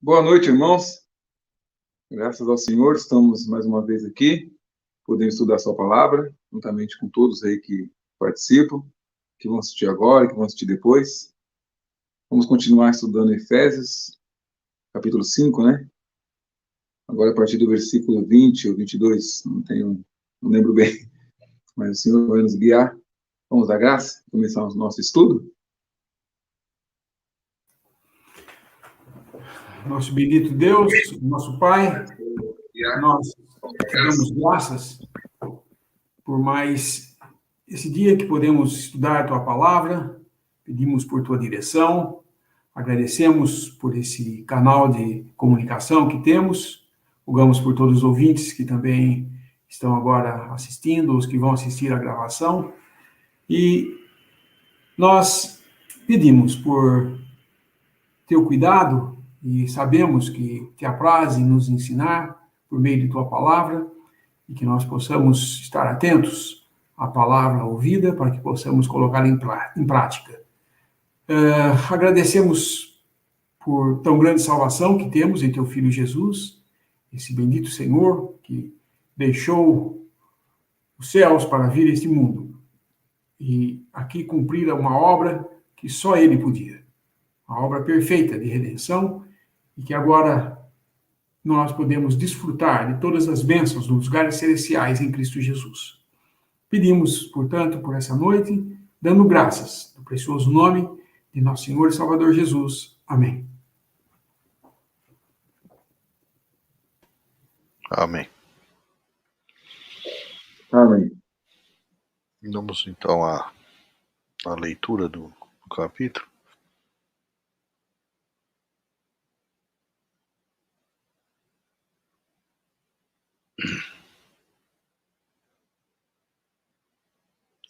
Boa noite, irmãos. Graças ao Senhor, estamos mais uma vez aqui, podemos estudar a sua palavra, juntamente com todos aí que participam, que vão assistir agora, que vão assistir depois. Vamos continuar estudando Efésios, capítulo 5, né? Agora a partir do versículo 20 ou 22, não lembro bem, mas o Senhor vai nos guiar. Vamos dar graça, começar o nosso estudo? Nosso bendito Deus, nosso Pai, nós te damos graças por mais esse dia que podemos estudar a Tua Palavra, pedimos por Tua direção, agradecemos por esse canal de comunicação que temos, rogamos por todos os ouvintes que também estão agora assistindo, os que vão assistir a gravação, e nós pedimos por Teu cuidado, e sabemos que te apraz em nos ensinar por meio de tua palavra e que nós possamos estar atentos à palavra ouvida para que possamos colocá-la em prática. Agradecemos por tão grande salvação que temos em teu Filho Jesus, esse bendito Senhor que deixou os céus para vir a este mundo e aqui cumprir uma obra que só Ele podia, a obra perfeita de redenção, e que agora nós podemos desfrutar de todas as bênçãos dos lugares celestiais em Cristo Jesus. Pedimos, portanto, por essa noite, dando graças no precioso nome de nosso Senhor e Salvador Jesus. Amém. Amém. Amém. Vamos então à leitura do capítulo.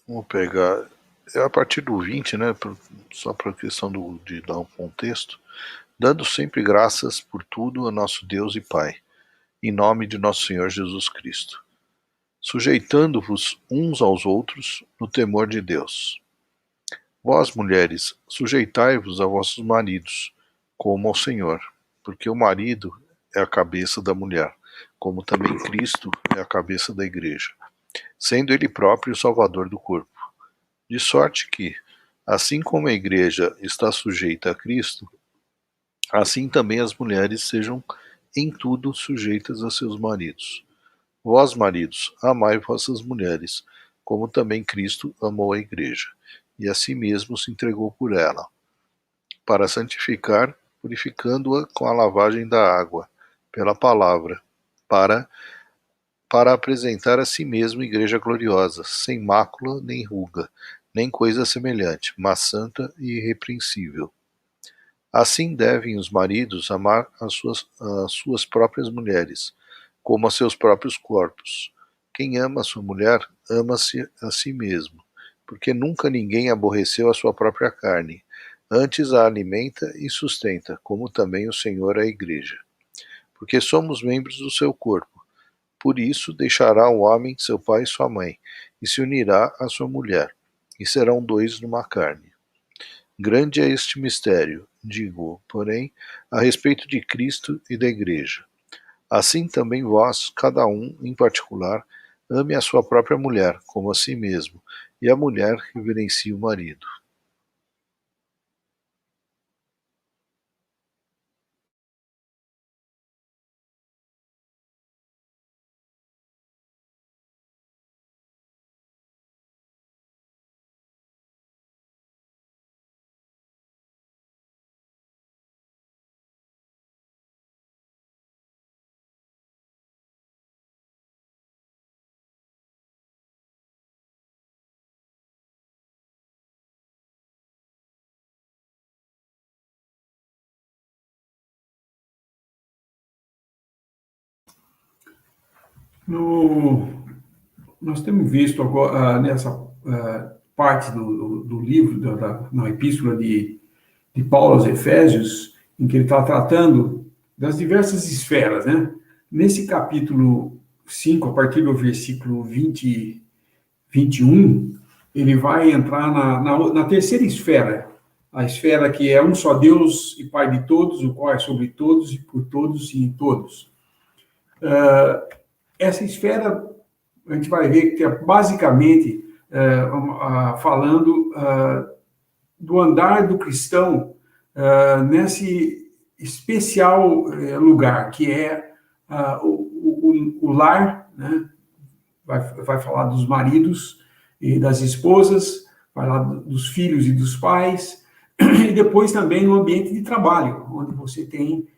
Vamos pegar, a partir do 20, né, só para a questão de dar um contexto. Dando sempre graças por tudo a nosso Deus e Pai, em nome de nosso Senhor Jesus Cristo, sujeitando-vos uns aos outros no temor de Deus. Vós, mulheres, sujeitai-vos a vossos maridos, como ao Senhor, porque o marido é a cabeça da mulher, como também Cristo é a cabeça da igreja, sendo ele próprio o Salvador do corpo. De sorte que, assim como a igreja está sujeita a Cristo, assim também as mulheres sejam em tudo sujeitas a seus maridos. Vós, maridos, amai vossas mulheres, como também Cristo amou a igreja, e a si mesmo se entregou por ela, para santificar, purificando-a com a lavagem da água, pela palavra, para apresentar a si mesmo igreja gloriosa, sem mácula nem ruga, nem coisa semelhante, mas santa e irrepreensível. Assim devem os maridos amar as suas próprias mulheres, como a seus próprios corpos. Quem ama a sua mulher, ama-se a si mesmo, porque nunca ninguém aborreceu a sua própria carne, antes a alimenta e sustenta, como também o Senhor a igreja. Porque somos membros do seu corpo. Por isso deixará o homem seu pai e sua mãe, e se unirá à sua mulher, e serão dois numa carne. Grande é este mistério, digo, porém, a respeito de Cristo e da igreja. Assim também vós, cada um, em particular, ame a sua própria mulher, como a si mesmo, e a mulher reverencie o marido. Nós temos visto agora, nessa parte do livro, na epístola de Paulo aos Efésios, em que ele está tratando das diversas esferas, né? Nesse capítulo 5, a partir do versículo 21, ele vai entrar na terceira esfera, a esfera que é um só Deus e Pai de todos, o qual é sobre todos e por todos e em todos. Essa esfera, a gente vai ver que é basicamente falando do andar do cristão nesse especial lugar, que é o lar, né? Vai falar dos maridos e das esposas, vai falar dos filhos e dos pais, e depois também no ambiente de trabalho, onde você tem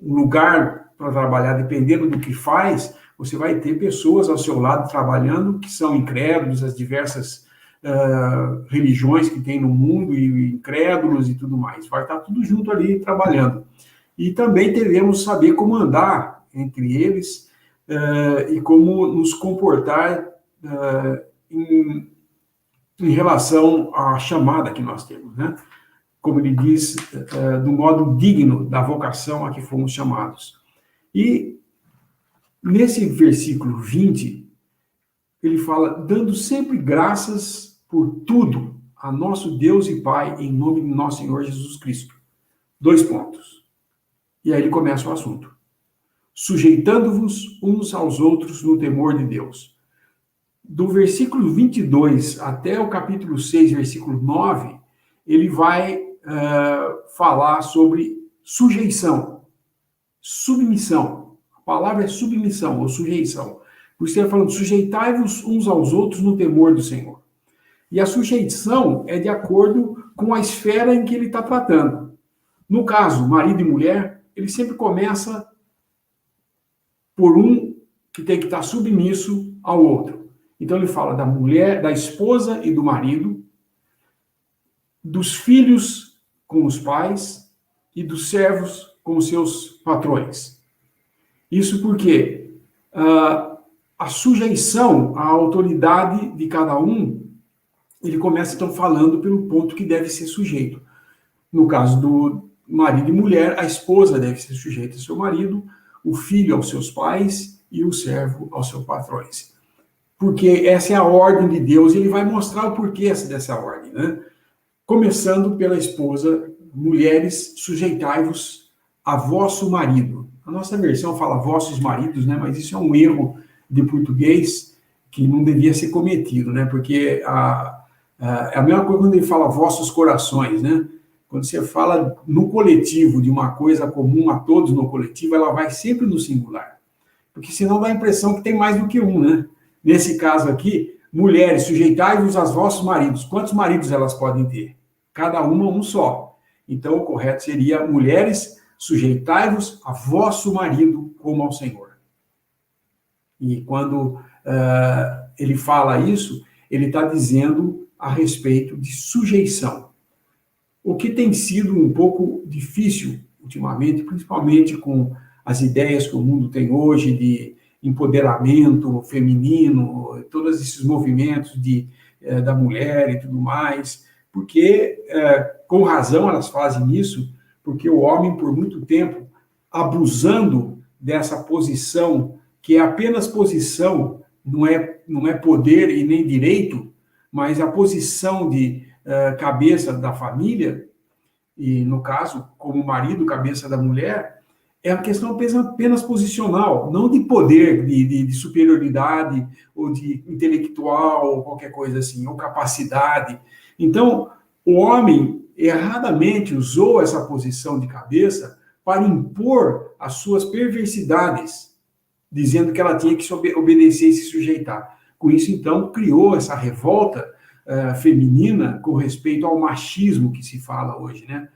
um lugar para trabalhar, dependendo do que faz, você vai ter pessoas ao seu lado trabalhando que são incrédulos, as diversas religiões que tem no mundo, e incrédulos e tudo mais. Vai estar tudo junto ali trabalhando. E também devemos saber como andar entre eles e como nos comportar em relação à chamada que nós temos, né? Como ele diz, do modo digno da vocação a que fomos chamados. E nesse versículo 20, ele fala, dando sempre graças por tudo a nosso Deus e Pai, em nome de nosso Senhor Jesus Cristo. 2 pontos. E aí ele começa o assunto. Sujeitando-vos uns aos outros no temor de Deus. Do versículo 22 até o capítulo 6, versículo 9, ele vai falar sobre sujeição, submissão. A palavra é submissão ou sujeição. Por isso ele está falando, sujeitai-vos uns aos outros no temor do Senhor. E a sujeição é de acordo com a esfera em que ele está tratando. No caso, marido e mulher, ele sempre começa por um que tem que estar submisso ao outro. Então ele fala da mulher, da esposa e do marido, dos filhos com os pais e dos servos com os seus patrões. Isso porque a sujeição à autoridade de cada um, ele começa então falando pelo ponto que deve ser sujeito. No caso do marido e mulher, a esposa deve ser sujeita ao seu marido, o filho aos seus pais e o servo aos seus patrões. Porque essa é a ordem de Deus, e ele vai mostrar o porquê dessa ordem, né? Começando pela esposa, mulheres, sujeitai-vos a vosso marido. A nossa versão fala vossos maridos, né? Mas isso é um erro de português que não devia ser cometido, né? Porque é a mesma coisa quando ele fala vossos corações, né? Quando você fala no coletivo de uma coisa comum a todos no coletivo, ela vai sempre no singular. Porque senão dá a impressão que tem mais do que um, né? Nesse caso aqui, mulheres, sujeitai-vos aos vossos maridos. Quantos maridos elas podem ter? Cada uma, um só. Então, o correto seria, mulheres, sujeitai-vos a vosso marido como ao Senhor. E quando ele fala isso, ele está dizendo a respeito de sujeição. O que tem sido um pouco difícil ultimamente, principalmente com as ideias que o mundo tem hoje de empoderamento feminino, todos esses movimentos da mulher e tudo mais, porque, com razão, elas fazem isso, porque o homem, por muito tempo, abusando dessa posição, que é apenas posição, não é poder e nem direito, mas a posição de cabeça da família, e, no caso, como marido, cabeça da mulher, é uma questão apenas posicional, não de poder, de superioridade, ou de intelectual, ou qualquer coisa assim, ou capacidade. Então, o homem erradamente usou essa posição de cabeça para impor as suas perversidades, dizendo que ela tinha que obedecer e se sujeitar. Com isso, então, criou essa revolta feminina com respeito ao machismo que se fala hoje, né?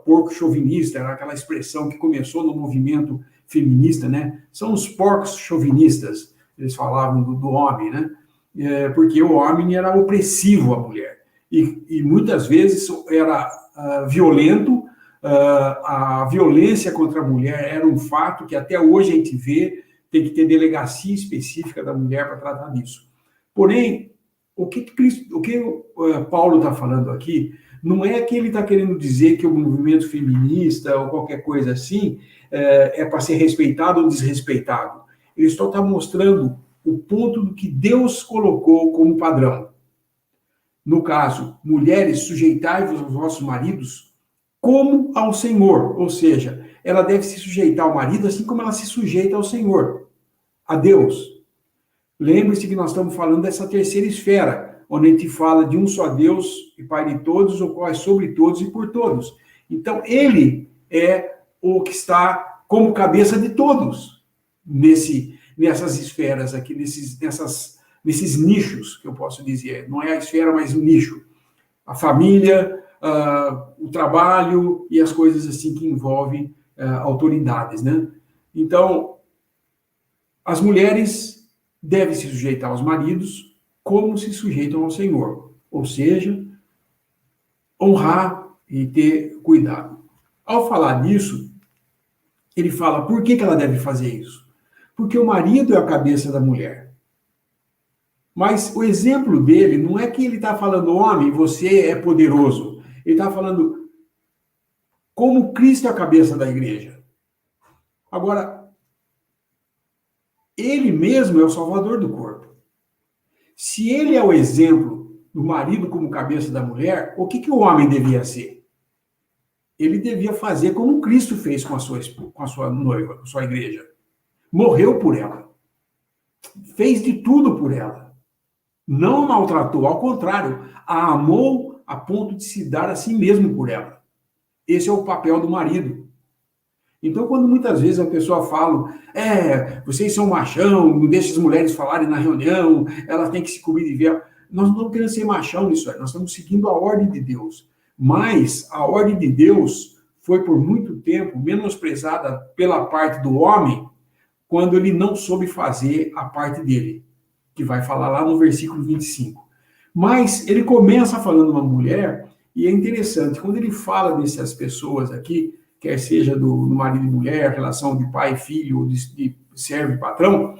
Porco chauvinista, era aquela expressão que começou no movimento feminista, né? São os porcos chauvinistas, eles falavam do homem, né? Porque o homem era opressivo à mulher. E muitas vezes era violento, a violência contra a mulher era um fato que até hoje a gente vê, tem que ter delegacia específica da mulher para tratar disso. Porém, o que Paulo está falando aqui não é que ele está querendo dizer que o movimento feminista ou qualquer coisa assim é para ser respeitado ou desrespeitado. Ele só está mostrando o ponto do que Deus colocou como padrão. no caso, mulheres, sujeitai-vos aos vossos maridos como ao Senhor, ou seja, ela deve se sujeitar ao marido assim como ela se sujeita ao Senhor, a Deus. Lembre-se que nós estamos falando dessa terceira esfera, onde a gente fala de um só Deus e Pai de todos, o qual é sobre todos e por todos. Então, ele é o que está como cabeça de todos nessas esferas aqui, nesses nichos, que eu posso dizer. Não é a esfera, mas o nicho. A família, o trabalho e as coisas assim que envolvem autoridades, né? Então, as mulheres devem se sujeitar aos maridos como se sujeitam ao Senhor. Ou seja, honrar e ter cuidado. Ao falar disso, ele fala, por que ela deve fazer isso? Porque o marido é a cabeça da mulher. Mas o exemplo dele não é que ele está falando, homem, você é poderoso. Ele está falando como Cristo é a cabeça da igreja. Agora, ele mesmo é o salvador do corpo. Se ele é o exemplo do marido como cabeça da mulher, o que o homem devia ser? Ele devia fazer como Cristo fez com a sua noiva, com a sua igreja. Morreu por ela. Fez de tudo por ela. Não a maltratou, ao contrário, a amou a ponto de se dar a si mesmo por ela. Esse é o papel do marido. Então, quando muitas vezes a pessoa fala, vocês são machão, não deixem as mulheres falarem na reunião, elas têm que se cobrir de véu. Nós não estamos querendo ser machão nisso aí, nós estamos seguindo a ordem de Deus. Mas a ordem de Deus foi por muito tempo menosprezada pela parte do homem, quando ele não soube fazer a parte dele, que vai falar lá no versículo 25. Mas ele começa falando uma mulher, e é interessante, quando ele fala dessas pessoas aqui, quer seja do marido e mulher, relação de pai e filho, ou de servo e patrão,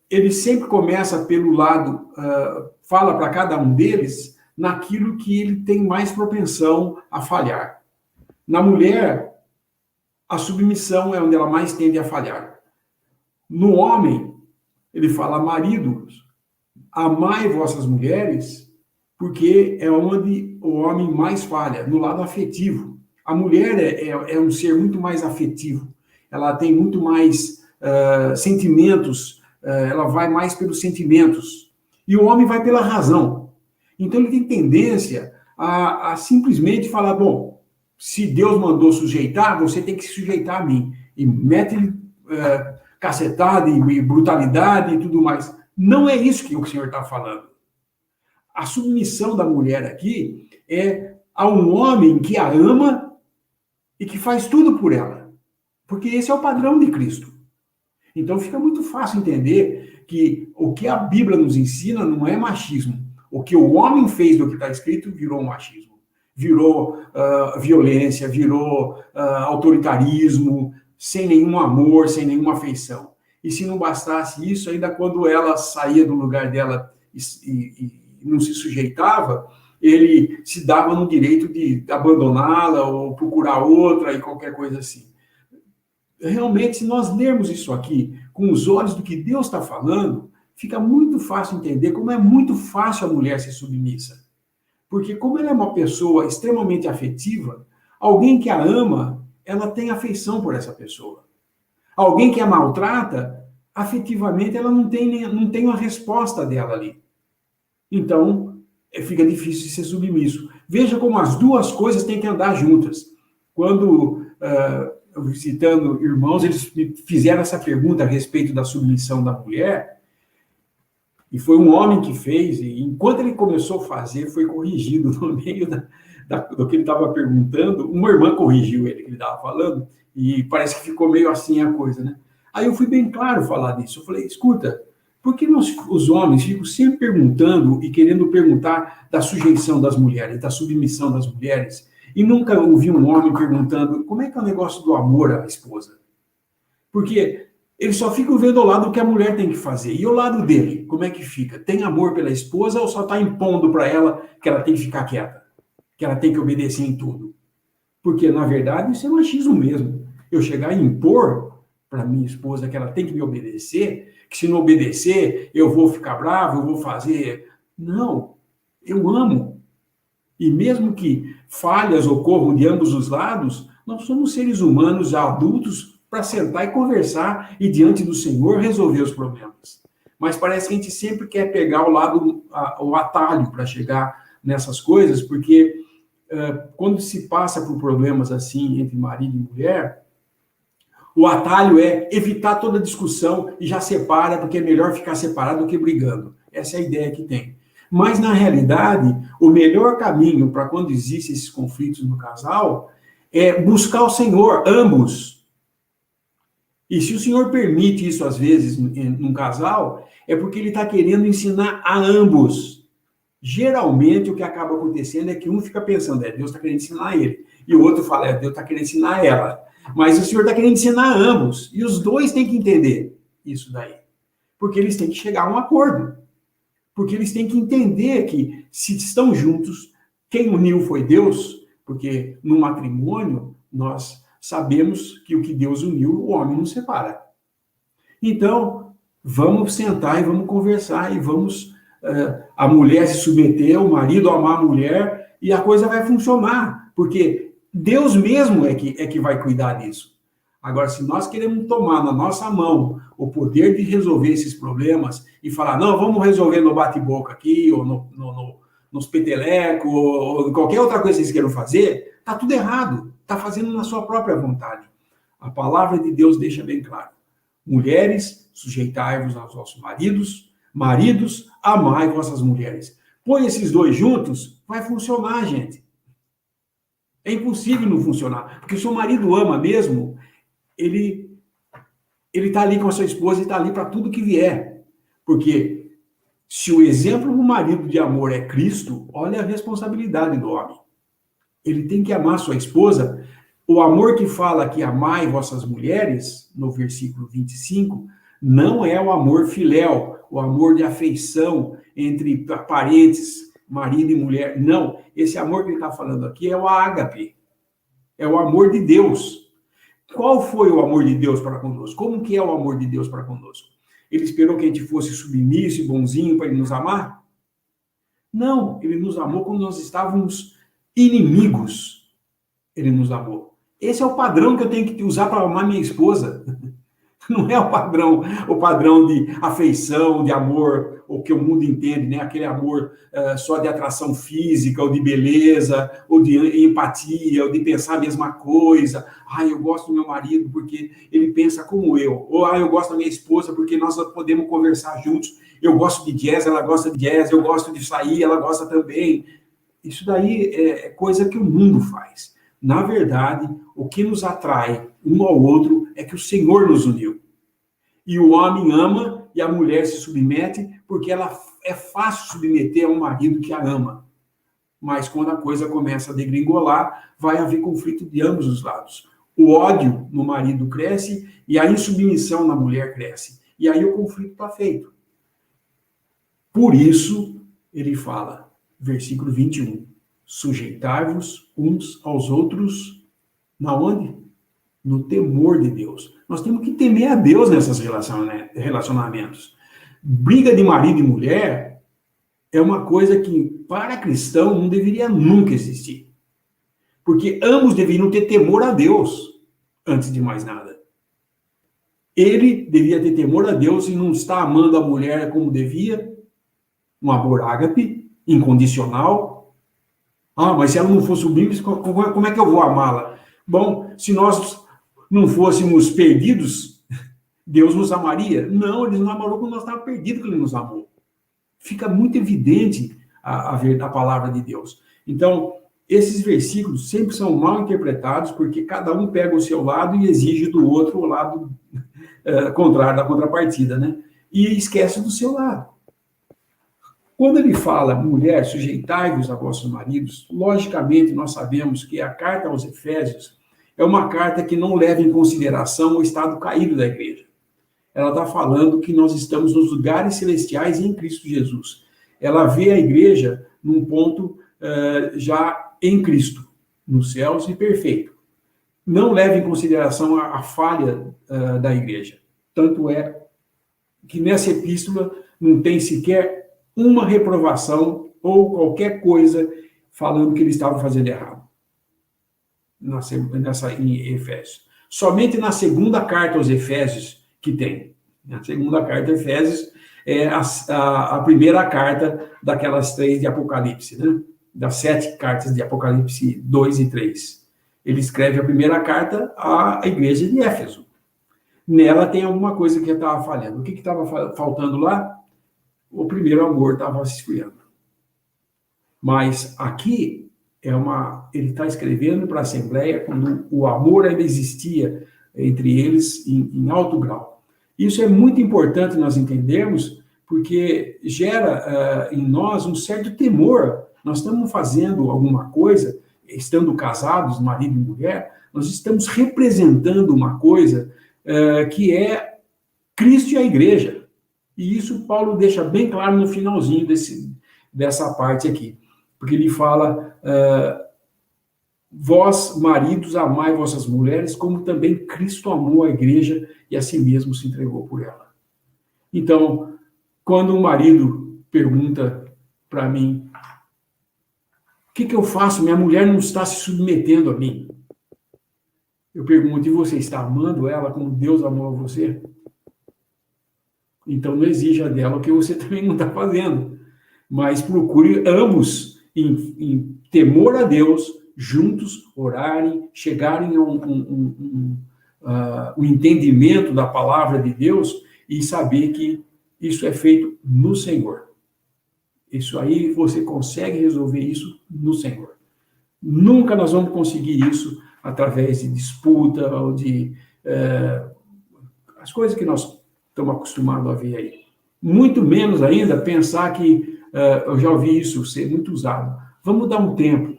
ele sempre começa pelo lado, fala para cada um deles naquilo que ele tem mais propensão a falhar. Na mulher, a submissão é onde ela mais tende a falhar. No homem, ele fala, maridos, amai vossas mulheres, porque é onde o homem mais falha, no lado afetivo. A mulher é um ser muito mais afetivo, ela tem muito mais sentimentos, ela vai mais pelos sentimentos, e o homem vai pela razão. Então ele tem tendência a simplesmente falar, bom, se Deus mandou sujeitar, você tem que se sujeitar a mim, e mete cacetada e brutalidade e tudo mais. Não é isso que o Senhor está falando. A submissão da mulher aqui é a um homem que a ama e que faz tudo por ela. Porque esse é o padrão de Cristo. Então fica muito fácil entender que o que a Bíblia nos ensina não é machismo. O que o homem fez do que está escrito virou machismo. Virou violência, virou autoritarismo, sem nenhum amor, sem nenhuma afeição. E se não bastasse isso, ainda quando ela saía do lugar dela e não se sujeitava, ele se dava no direito de abandoná-la ou procurar outra e qualquer coisa assim. Realmente, se nós lermos isso aqui com os olhos do que Deus está falando, fica muito fácil entender como é muito fácil a mulher ser submissa. Porque como ela é uma pessoa extremamente afetiva, alguém que a ama, ela tem afeição por essa pessoa. Alguém que a maltrata, afetivamente, ela não tem uma resposta dela ali. Então, fica difícil de ser submisso. Veja como as duas coisas têm que andar juntas. Quando, visitando irmãos, eles me fizeram essa pergunta a respeito da submissão da mulher, e foi um homem que fez, e enquanto ele começou a fazer, foi corrigido no meio do que ele estava perguntando. Uma irmã corrigiu ele, que ele estava falando, e parece que ficou meio assim a coisa, né? Aí eu fui bem claro falar disso. Eu falei, escuta, por que os homens ficam sempre perguntando e querendo perguntar da sujeição das mulheres, da submissão das mulheres, e nunca ouvi um homem perguntando como é que é o negócio do amor à esposa? Porque eles só ficam vendo o lado que a mulher tem que fazer. E o lado dele, como é que fica? Tem amor pela esposa ou só está impondo para ela que ela tem que ficar quieta? Que ela tem que obedecer em tudo? Porque, na verdade, isso é machismo mesmo. Eu chegar e impor para minha esposa que ela tem que me obedecer, que se não obedecer, eu vou ficar bravo, eu vou fazer... Não. eu amo. E mesmo que falhas ocorram de ambos os lados, nós somos seres humanos adultos para sentar e conversar e, diante do Senhor, resolver os problemas. Mas parece que a gente sempre quer pegar o atalho para chegar nessas coisas, porque quando se passa por problemas assim entre marido e mulher, o atalho é evitar toda discussão e já separa, porque é melhor ficar separado do que brigando. Essa é a ideia que tem. Mas, na realidade, o melhor caminho para quando existem esses conflitos no casal é buscar o Senhor, ambos. E se o Senhor permite isso, às vezes, num casal, é porque Ele está querendo ensinar a ambos. Geralmente, o que acaba acontecendo é que um fica pensando, Deus está querendo ensinar ele. E o outro fala, Deus está querendo ensinar ela. Mas o Senhor está querendo ensinar a ambos. E os dois têm que entender isso daí. Porque eles têm que chegar a um acordo. Porque eles têm que entender que, se estão juntos, quem uniu foi Deus, porque no matrimônio nós sabemos que o que Deus uniu, o homem não separa. Então, vamos sentar e vamos conversar e vamos a mulher se submeter, o marido amar a mulher e a coisa vai funcionar, porque Deus mesmo é que vai cuidar disso. Agora, se nós queremos tomar na nossa mão o poder de resolver esses problemas e falar, não, vamos resolver no bate-boca aqui, ou nos petelecos, ou qualquer outra coisa que vocês queiram fazer, está tudo errado. Está fazendo na sua própria vontade. A palavra de Deus deixa bem claro. Mulheres, sujeitai-vos aos vossos maridos, maridos, amai vossas mulheres. Põe esses dois juntos, vai funcionar, gente. É impossível não funcionar. Porque se o marido ama mesmo, ele está ali com a sua esposa e está ali para tudo que vier. Porque se o exemplo do marido de amor é Cristo, olha a responsabilidade do homem. Ele tem que amar sua esposa. O amor que fala que amai vossas mulheres, no versículo 25, não é o amor filéu, o amor de afeição entre parentes, marido e mulher. Não, esse amor que ele está falando aqui é o ágape, é o amor de Deus. Qual foi o amor de Deus para conosco? Como que é o amor de Deus para conosco? Ele esperou que a gente fosse submisso e bonzinho para ele nos amar? Não, ele nos amou quando nós estávamos inimigos. Ele nos amou. Esse é o padrão que eu tenho que usar para amar minha esposa. Não é o padrão de afeição, de amor, o que o mundo entende, né? Aquele amor só de atração física, ou de beleza, ou de empatia, ou de pensar a mesma coisa. Eu gosto do meu marido porque ele pensa como eu. Ou eu gosto da minha esposa porque nós podemos conversar juntos. Eu gosto de jazz, ela gosta de jazz. Eu gosto de sair, ela gosta também. Isso daí é coisa que o mundo faz. Na verdade, o que nos atrai um ao outro é que o Senhor nos uniu. E o homem ama e a mulher se submete porque ela é fácil submeter a um marido que a ama. Mas quando a coisa começa a degringolar, vai haver conflito de ambos os lados. O ódio no marido cresce e a insubmissão na mulher cresce. E aí o conflito está feito. Por isso, ele fala, versículo 21, sujeitai-vos uns aos outros, na onde? No temor de Deus. Nós temos que temer a Deus nesses relacionamentos. Briga de marido e mulher é uma coisa que, para cristão, não deveria nunca existir. Porque ambos deveriam ter temor a Deus, antes de mais nada. Ele devia ter temor a Deus e não estar amando a mulher como devia, um amor ágape, incondicional. Mas se ela não for submissa, como é que eu vou amá-la? Bom, se nós não fôssemos perdidos, Deus nos amaria? Não, ele nos amou quando nós estávamos perdidos que ele nos amou. Fica muito evidente a palavra de Deus. Então, esses versículos sempre são mal interpretados, porque cada um pega o seu lado e exige do outro o lado contrário da contrapartida, né? E esquece do seu lado. Quando ele fala, mulher, sujeitai-vos a vossos maridos, logicamente nós sabemos que a carta aos Efésios é uma carta que não leva em consideração o estado caído da igreja. Ela está falando que nós estamos nos lugares celestiais em Cristo Jesus. Ela vê a igreja num ponto já em Cristo, nos céus e perfeito. Não leva em consideração a falha da igreja. Tanto é que nessa epístola não tem sequer uma reprovação ou qualquer coisa falando que ele estava fazendo errado. Em Efésios. Somente na segunda carta aos Efésios que tem. A segunda carta aos Efésios é a primeira carta daquelas 3 de Apocalipse, né? Das 7 cartas de Apocalipse 2 e 3. Ele escreve a primeira carta à igreja de Éfeso. Nela tem alguma coisa que estava falhando. O que estava faltando lá? O primeiro amor estava se esfriando. Mas aqui ele está escrevendo para a Assembleia quando o amor ainda existia entre eles em alto grau. Isso é muito importante nós entendermos, porque gera em nós um certo temor. Nós estamos fazendo alguma coisa, estando casados, marido e mulher, nós estamos representando uma coisa que é Cristo e a igreja. E isso Paulo deixa bem claro no finalzinho dessa parte aqui. Porque ele fala, vós, maridos, amai vossas mulheres, como também Cristo amou a igreja e a si mesmo se entregou por ela. Então, quando o marido pergunta para mim, o que eu faço? Minha mulher não está se submetendo a mim. Eu pergunto, e você está amando ela como Deus amou a você? Então, não exija dela o que você também não está fazendo. Mas procure ambos, em temor a Deus, juntos orarem, chegarem a um entendimento da palavra de Deus e saber que isso é feito no Senhor. Isso aí, você consegue resolver isso no Senhor. Nunca nós vamos conseguir isso através de disputa ou de as coisas que nós estamos acostumados a ver aí. Muito menos ainda pensar que eu já ouvi isso ser muito usado. Vamos dar um tempo,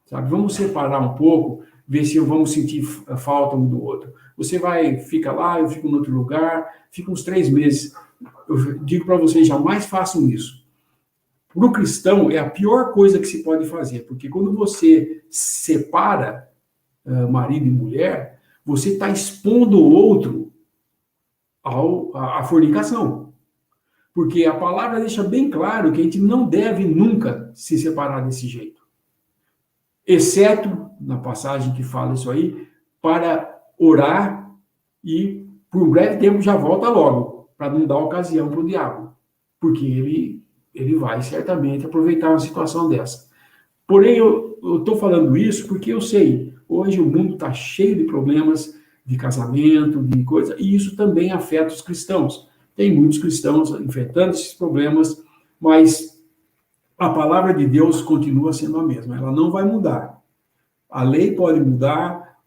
sabe? Vamos separar um pouco, ver se vamos sentir falta um do outro. Você fica lá, eu fico em outro lugar, fica uns 3 meses. Eu digo para vocês, jamais façam isso. Para o cristão, é a pior coisa que se pode fazer, porque quando você separa marido e mulher, você está expondo o outro à fornicação. Porque a palavra deixa bem claro que a gente não deve nunca se separar desse jeito. Exceto, na passagem que fala isso aí, para orar e, por um breve tempo, já volta logo, para não dar ocasião para o diabo. Porque ele vai, certamente, aproveitar uma situação dessa. Porém, eu estou falando isso porque eu sei, hoje o mundo está cheio de problemas de casamento, de coisa, e isso também afeta os cristãos. Tem muitos cristãos enfrentando esses problemas, mas a palavra de Deus continua sendo a mesma. Ela não vai mudar. A lei pode mudar,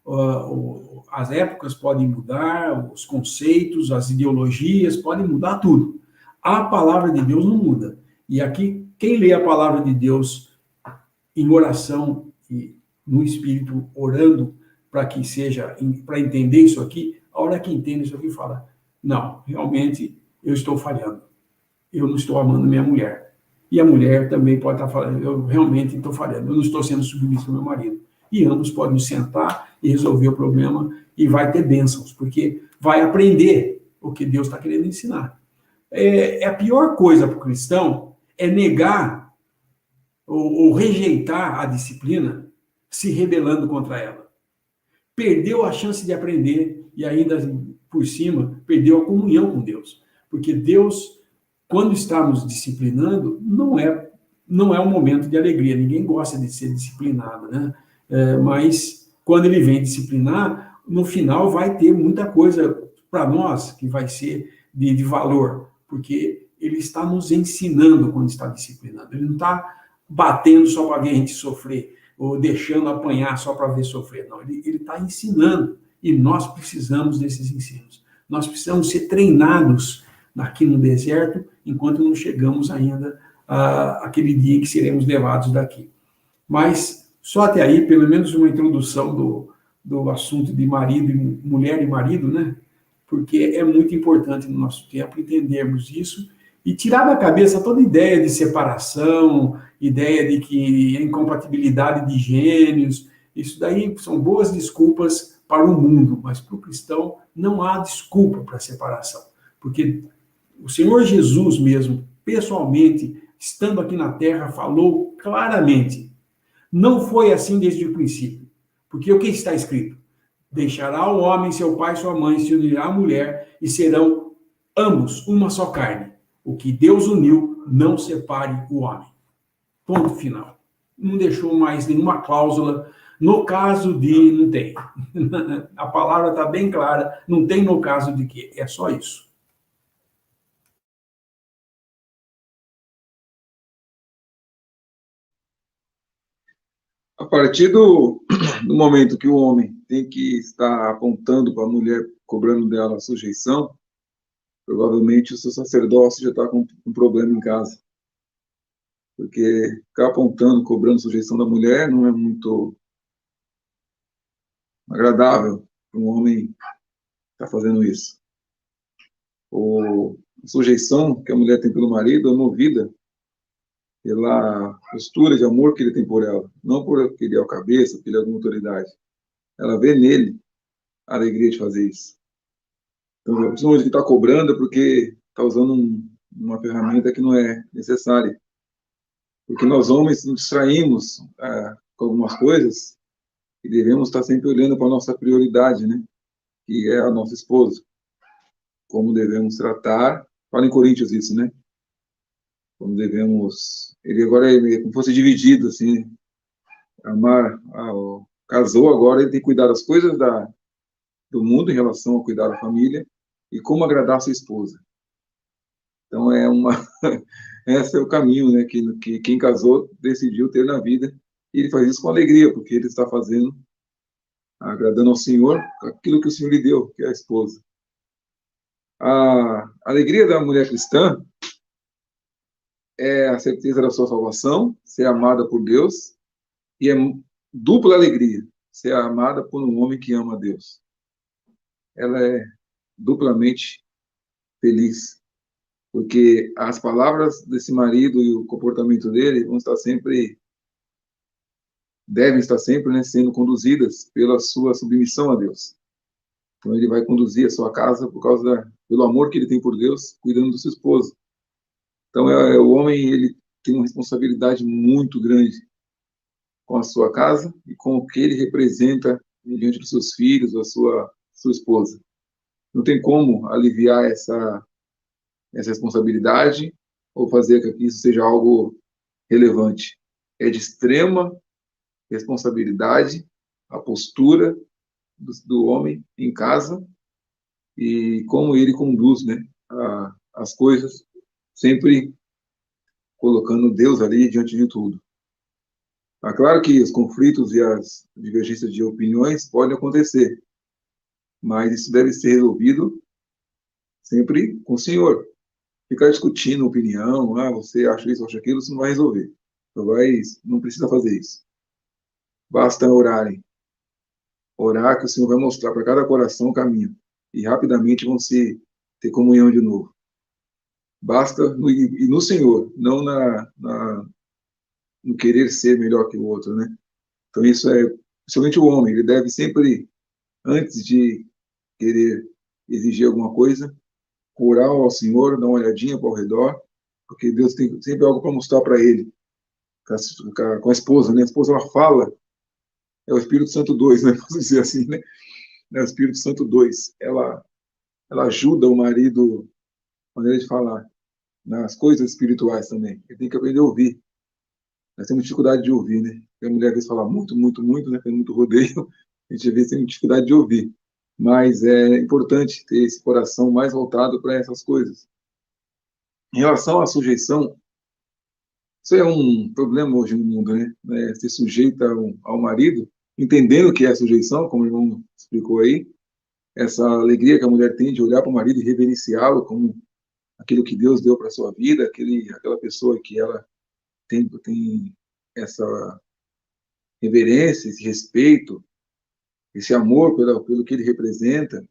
as épocas podem mudar, os conceitos, as ideologias, podem mudar tudo. A palavra de Deus não muda. E aqui, quem lê a palavra de Deus em oração e no Espírito, orando para que seja, para entender isso aqui, a hora que entende isso aqui, fala, não, realmente eu estou falhando. Eu não estou amando minha mulher. E a mulher também pode estar falando, eu realmente estou falhando, eu não estou sendo submisso ao meu marido. E ambos podem sentar e resolver o problema e vai ter bênçãos, porque vai aprender o que Deus está querendo ensinar. A pior coisa para o cristão é negar ou rejeitar a disciplina se rebelando contra ela. Perdeu a chance de aprender e ainda por cima, perdeu a comunhão com Deus. Porque Deus, quando está nos disciplinando, não é um momento de alegria. Ninguém gosta de ser disciplinado, né? Mas quando ele vem disciplinar, no final vai ter muita coisa para nós que vai ser de valor. Porque ele está nos ensinando quando está disciplinando. Ele não está batendo só para ver a gente sofrer, ou deixando apanhar só para ver sofrer. Não, ele está ensinando. E nós precisamos desses ensinos. Nós precisamos ser treinados aqui no deserto, enquanto não chegamos ainda àquele dia que seremos levados daqui. Mas, só até aí, pelo menos uma introdução do assunto de marido, mulher e marido, né? Porque é muito importante no nosso tempo entendermos isso e tirar da cabeça toda ideia de separação, ideia de que incompatibilidade de gênios, isso daí são boas desculpas para o mundo, mas para o cristão não há desculpa para a separação, porque o Senhor Jesus mesmo, pessoalmente, estando aqui na Terra, falou claramente. Não foi assim desde o princípio. Porque o que está escrito? Deixará o homem seu pai e sua mãe, se unirá à mulher, e serão ambos uma só carne. O que Deus uniu, não separe o homem. Ponto final. Não deixou mais nenhuma cláusula. No caso de, não tem. A palavra está bem clara, não tem no caso de que. É só isso. A partir do momento que o homem tem que estar apontando para a mulher, cobrando dela a sujeição, provavelmente o seu sacerdócio já está com um problema em casa. Porque ficar apontando, cobrando sujeição da mulher não é muito agradável para um homem estar fazendo isso. A sujeição que a mulher tem pelo marido é movida pela postura de amor que ele tem por ela, não por que ele é o cabeça, porque ele é alguma autoridade. Ela vê nele a alegria de fazer isso. Então, principalmente que está cobrando é porque está usando uma ferramenta que não é necessária. Porque nós homens nos distraímos com algumas coisas e devemos estar sempre olhando para a nossa prioridade, né? Que é a nossa esposa. Como devemos tratar, fala em Coríntios isso, né? Como devemos, ele agora é como se fosse dividido, assim, amar, casou agora, ele tem que cuidar das coisas do mundo em relação a cuidar da família e como agradar a sua esposa. Então esse é o caminho, né, que quem casou decidiu ter na vida, e ele faz isso com alegria, porque ele está fazendo, agradando ao Senhor, aquilo que o Senhor lhe deu, que é a esposa. A alegria da mulher cristã é a certeza da sua salvação, ser amada por Deus, e é dupla alegria, ser amada por um homem que ama a Deus. Ela é duplamente feliz, porque as palavras desse marido e o comportamento dele devem estar sempre, né, sendo conduzidas pela sua submissão a Deus. Então ele vai conduzir a sua casa pelo amor que ele tem por Deus, cuidando da sua esposa. Então o homem, ele tem uma responsabilidade muito grande com a sua casa e com o que ele representa diante dos seus filhos, da sua esposa. Não tem como aliviar essa responsabilidade ou fazer com que isso seja algo relevante. É de extrema responsabilidade a postura do homem em casa e como ele conduz, né, as coisas, sempre colocando Deus ali diante de tudo. É claro que os conflitos e as divergências de opiniões podem acontecer, mas isso deve ser resolvido sempre com o Senhor. Ficar discutindo opinião, você acha isso, acha aquilo, isso não vai resolver. Não precisa fazer isso. Basta orarem. Orar que o Senhor vai mostrar para cada coração o caminho. E rapidamente vão se ter comunhão de novo. Basta ir no Senhor, não no querer ser melhor que o outro, né? Então isso principalmente o homem, ele deve sempre, antes de querer exigir alguma coisa, orar ao Senhor, dar uma olhadinha para o redor, porque Deus tem sempre algo para mostrar para ele. Com a esposa, né? A esposa, ela fala, é o Espírito Santo 2, né? Posso dizer assim, né? É o Espírito Santo 2. Ela ajuda o marido, maneira de falar, nas coisas espirituais também. Ele tem que aprender a ouvir. Nós temos dificuldade de ouvir, né? A mulher às vezes fala muito, muito, muito, né? Tem muito rodeio. A gente às vezes tem dificuldade de ouvir. Mas é importante ter esse coração mais voltado para essas coisas. Em relação à sujeição, isso é um problema hoje no mundo, né? Ser sujeita ao marido, entendendo o que é sujeição, como o irmão explicou aí, essa alegria que a mulher tem de olhar para o marido e reverenciá-lo como aquilo que Deus deu para a sua vida, aquela pessoa que ela tem essa reverência, esse respeito, esse amor pelo que ele representa,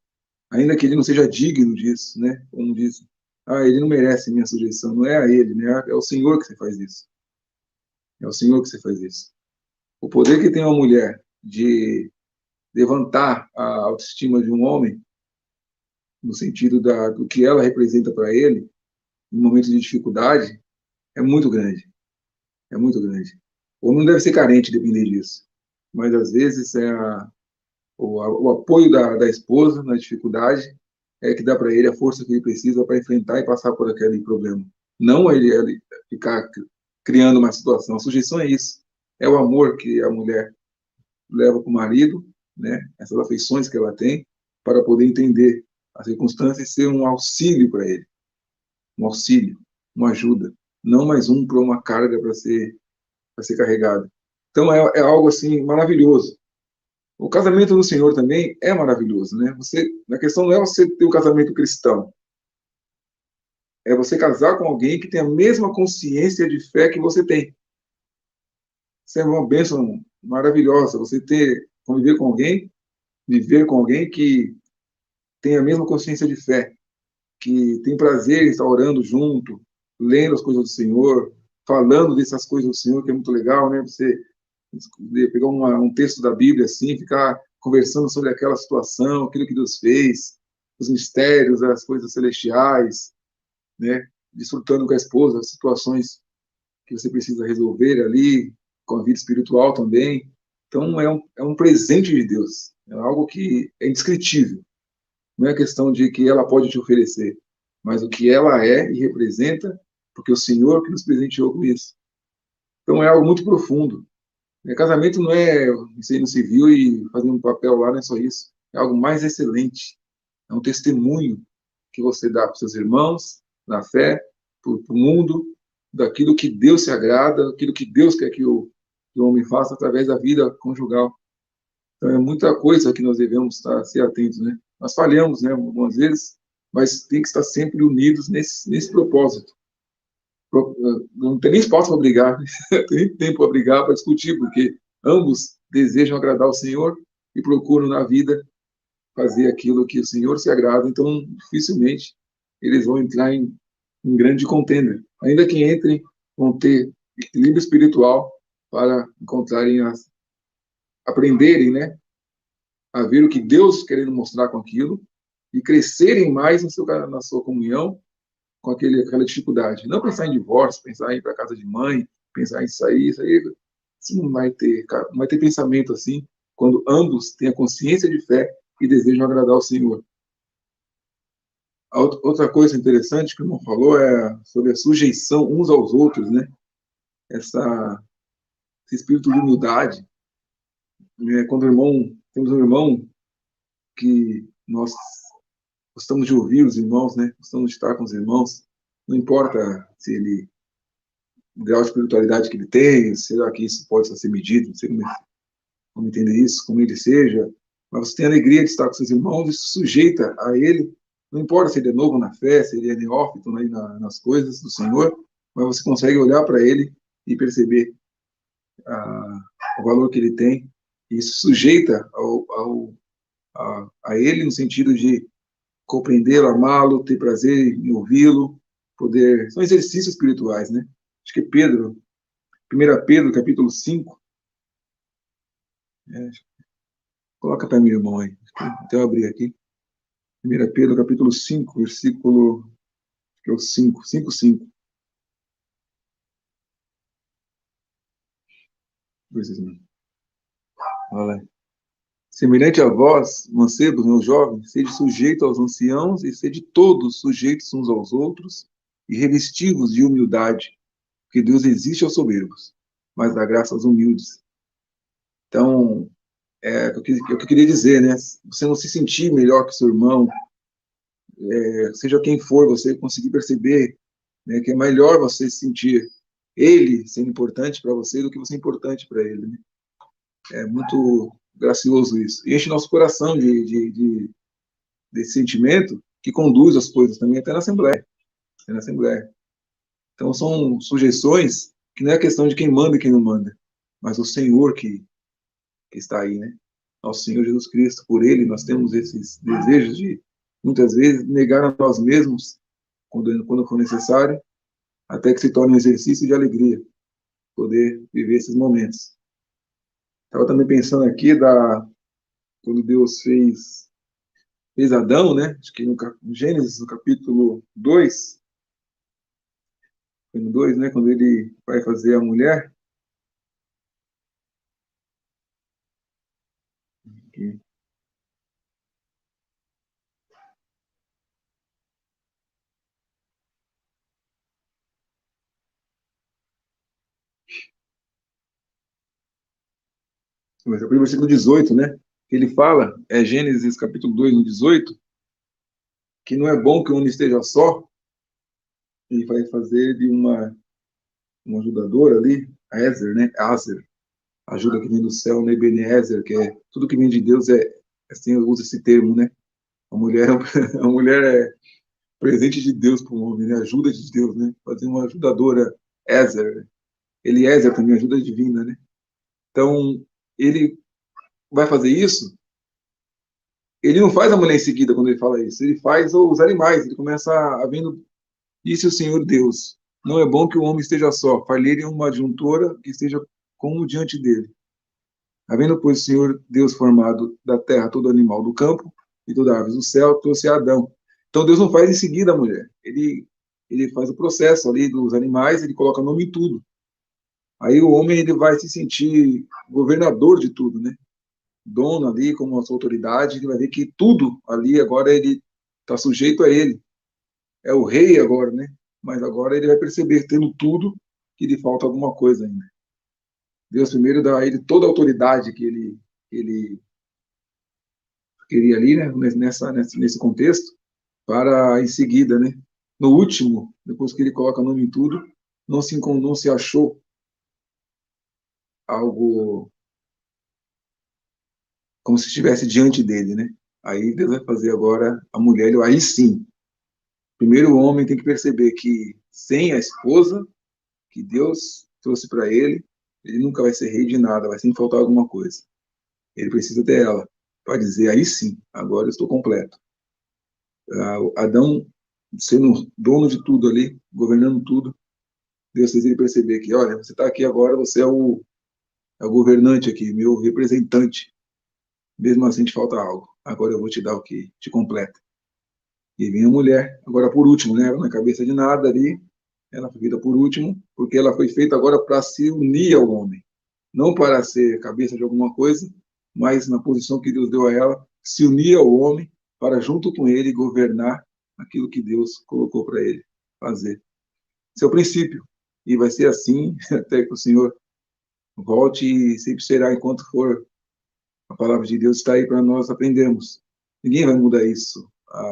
ainda que ele não seja digno disso, né? Como diz, ele não merece minha sujeição, não é a ele, né? É o Senhor que você faz isso. É o Senhor que você faz isso. O poder que tem uma mulher de levantar a autoestima de um homem, no sentido do que ela representa para ele, em momentos de dificuldade, é muito grande. É muito grande. Ou não deve ser carente, depender disso. Mas, às vezes, o apoio da esposa na dificuldade é que dá para ele a força que ele precisa para enfrentar e passar por aquele problema. Não ele ficar criando uma situação. A sujeição é isso. É o amor que a mulher leva para o marido, né? Essas afeições que ela tem, para poder entender as circunstâncias e ser um auxílio para ele. Um auxílio, uma ajuda. Não mais para uma carga para ser carregada. Então é algo assim maravilhoso. O casamento do Senhor também é maravilhoso, né? A questão não é você ter um casamento cristão, é você casar com alguém que tem a mesma consciência de fé que você tem. Isso é uma bênção maravilhosa, você viver com alguém que tem a mesma consciência de fé, que tem prazer em estar orando junto, lendo as coisas do Senhor, falando dessas coisas do Senhor, que é muito legal, né? Você pegar um texto da Bíblia assim, ficar conversando sobre aquela situação, aquilo que Deus fez, os mistérios, as coisas celestiais, né? Desfrutando com a esposa, as situações que você precisa resolver ali, com a vida espiritual também. Então, é um presente de Deus, é algo que é indescritível. Não é questão de que ela pode te oferecer, mas o que ela é e representa, porque o Senhor que nos presenteou com isso. Então, é algo muito profundo. Casamento não é ser no civil e fazer um papel lá, não é só isso. É algo mais excelente. É um testemunho que você dá para os seus irmãos, na fé, para o mundo, daquilo que Deus se agrada, aquilo que Deus quer que o homem faça através da vida conjugal. Então, é muita coisa que nós devemos ser atentos, né? Nós falhamos, né, algumas vezes, mas tem que estar sempre unidos nesse propósito. Não tem nem espaço para brigar, né? Não tem nem tempo para brigar, para discutir, porque ambos desejam agradar o Senhor e procuram na vida fazer aquilo que o Senhor se agrada, então dificilmente eles vão entrar em grande contenda. Ainda que entrem, vão ter equilíbrio espiritual para encontrarem aprenderem, né, a ver o que Deus querendo mostrar com aquilo e crescerem mais na sua comunhão com aquela dificuldade. Não pensar em divórcio, pensar em ir para casa de mãe, pensar em sair, isso não vai ter, cara, não vai ter pensamento assim quando ambos têm a consciência de fé e desejam agradar ao Senhor. Outra coisa interessante que o irmão falou é sobre a sujeição uns aos outros, né? Esse espírito de humildade. Quando temos um irmão que nós gostamos de ouvir os irmãos, né? Gostamos de estar com os irmãos, não importa se ele o grau de espiritualidade que ele tem, será que isso pode ser medido, não sei como entender isso, como ele seja, mas você tem a alegria de estar com seus irmãos e se sujeita a ele, não importa se ele é novo na fé, se ele é neófito aí nas coisas do Senhor, mas você consegue olhar para ele e perceber o valor que ele tem e se sujeita a ele no sentido de compreendê-lo, amá-lo, ter prazer em ouvi-lo, poder... São exercícios espirituais, né? Acho que Pedro, 1 Pedro, capítulo 5, coloca para mim, irmão, aí. Até eu abrir aqui. 1 Pedro, capítulo 5, versículo que é o 5, 5, 5. Olha lá. Semelhante a vós, mancebos, meus jovens, sede sujeito aos anciãos e sede todos sujeitos uns aos outros e revestivos de humildade, porque Deus existe aos soberbos, mas dá graça aos humildes. Então, o que eu queria dizer, né? Você não se sentir melhor que seu irmão, seja quem for, você conseguir perceber, né, que é melhor você sentir ele sendo importante para você do que você importante para ele, né? É muito gracioso isso. E enche nosso coração desse sentimento que conduz as coisas também até na Assembleia. Até na Assembleia. Então, são sujeições que não é questão de quem manda e quem não manda, mas o Senhor que está aí, né? Nosso Senhor Jesus Cristo. Por Ele, nós temos esses desejos de, muitas vezes, negar a nós mesmos quando for necessário, até que se torne um exercício de alegria poder viver esses momentos. Estava também pensando aqui quando Deus fez Adão, né? Acho que no Gênesis, no capítulo 2, Foi no 2, né? Quando ele vai fazer a mulher. Aqui. Mas é o versículo 18, né? Ele fala, Gênesis capítulo 2, no 18, que não é bom que o homem esteja só, ele vai fazer de uma ajudadora ali, a Ezer, né? Azer, ajuda que vem do céu, né? Ebenezer, que é tudo que vem de Deus, assim, eu uso esse termo, né? A mulher, a mulher é presente de Deus para o homem, né? Ajuda de Deus, né? Fazer uma ajudadora, Ezer, né? Eliezer também, ajuda divina, né? Então, ele vai fazer isso, ele não faz a mulher em seguida quando ele fala isso, ele faz os animais, ele começa a vendo, disse o Senhor Deus, não é bom que o homem esteja só, far-lhe uma adjuntora que esteja como diante dele. Havendo, pois, o Senhor Deus formado da terra todo animal do campo e toda ave do céu, trouxe a Adão. Então Deus não faz em seguida a mulher, ele faz o processo ali dos animais, ele coloca nome em tudo. Aí o homem ele vai se sentir governador de tudo, né? Dono ali, como a sua autoridade, ele vai ver que tudo ali agora ele está sujeito a ele. É o rei agora, né? Mas agora ele vai perceber, tendo tudo, que lhe falta alguma coisa ainda. Deus primeiro dá a ele toda a autoridade que ele queria ali, né? Nesse contexto, para em seguida, né? No último, depois que ele coloca nome em tudo, não se achou algo como se estivesse diante dele, né? Aí Deus vai fazer agora a mulher, aí sim. Primeiro o homem tem que perceber que sem a esposa que Deus trouxe para ele, ele nunca vai ser rei de nada, vai sempre faltar alguma coisa. Ele precisa ter ela para dizer, aí sim, agora eu estou completo. Adão, sendo dono de tudo ali, governando tudo, Deus fez ele perceber que, olha, você está aqui agora, você é o governante aqui, meu representante. Mesmo assim te falta algo. Agora eu vou te dar o que te completa. E vem a mulher, agora por último, né? Ela não é cabeça de nada ali, ela foi feita por último, porque ela foi feita agora para se unir ao homem. Não para ser cabeça de alguma coisa, mas na posição que Deus deu a ela, se unir ao homem para junto com ele governar aquilo que Deus colocou para ele fazer. Esse é o princípio. E vai ser assim até que o Senhor volte e sempre será enquanto for. A palavra de Deus está aí para nós aprendermos. Ninguém vai mudar isso.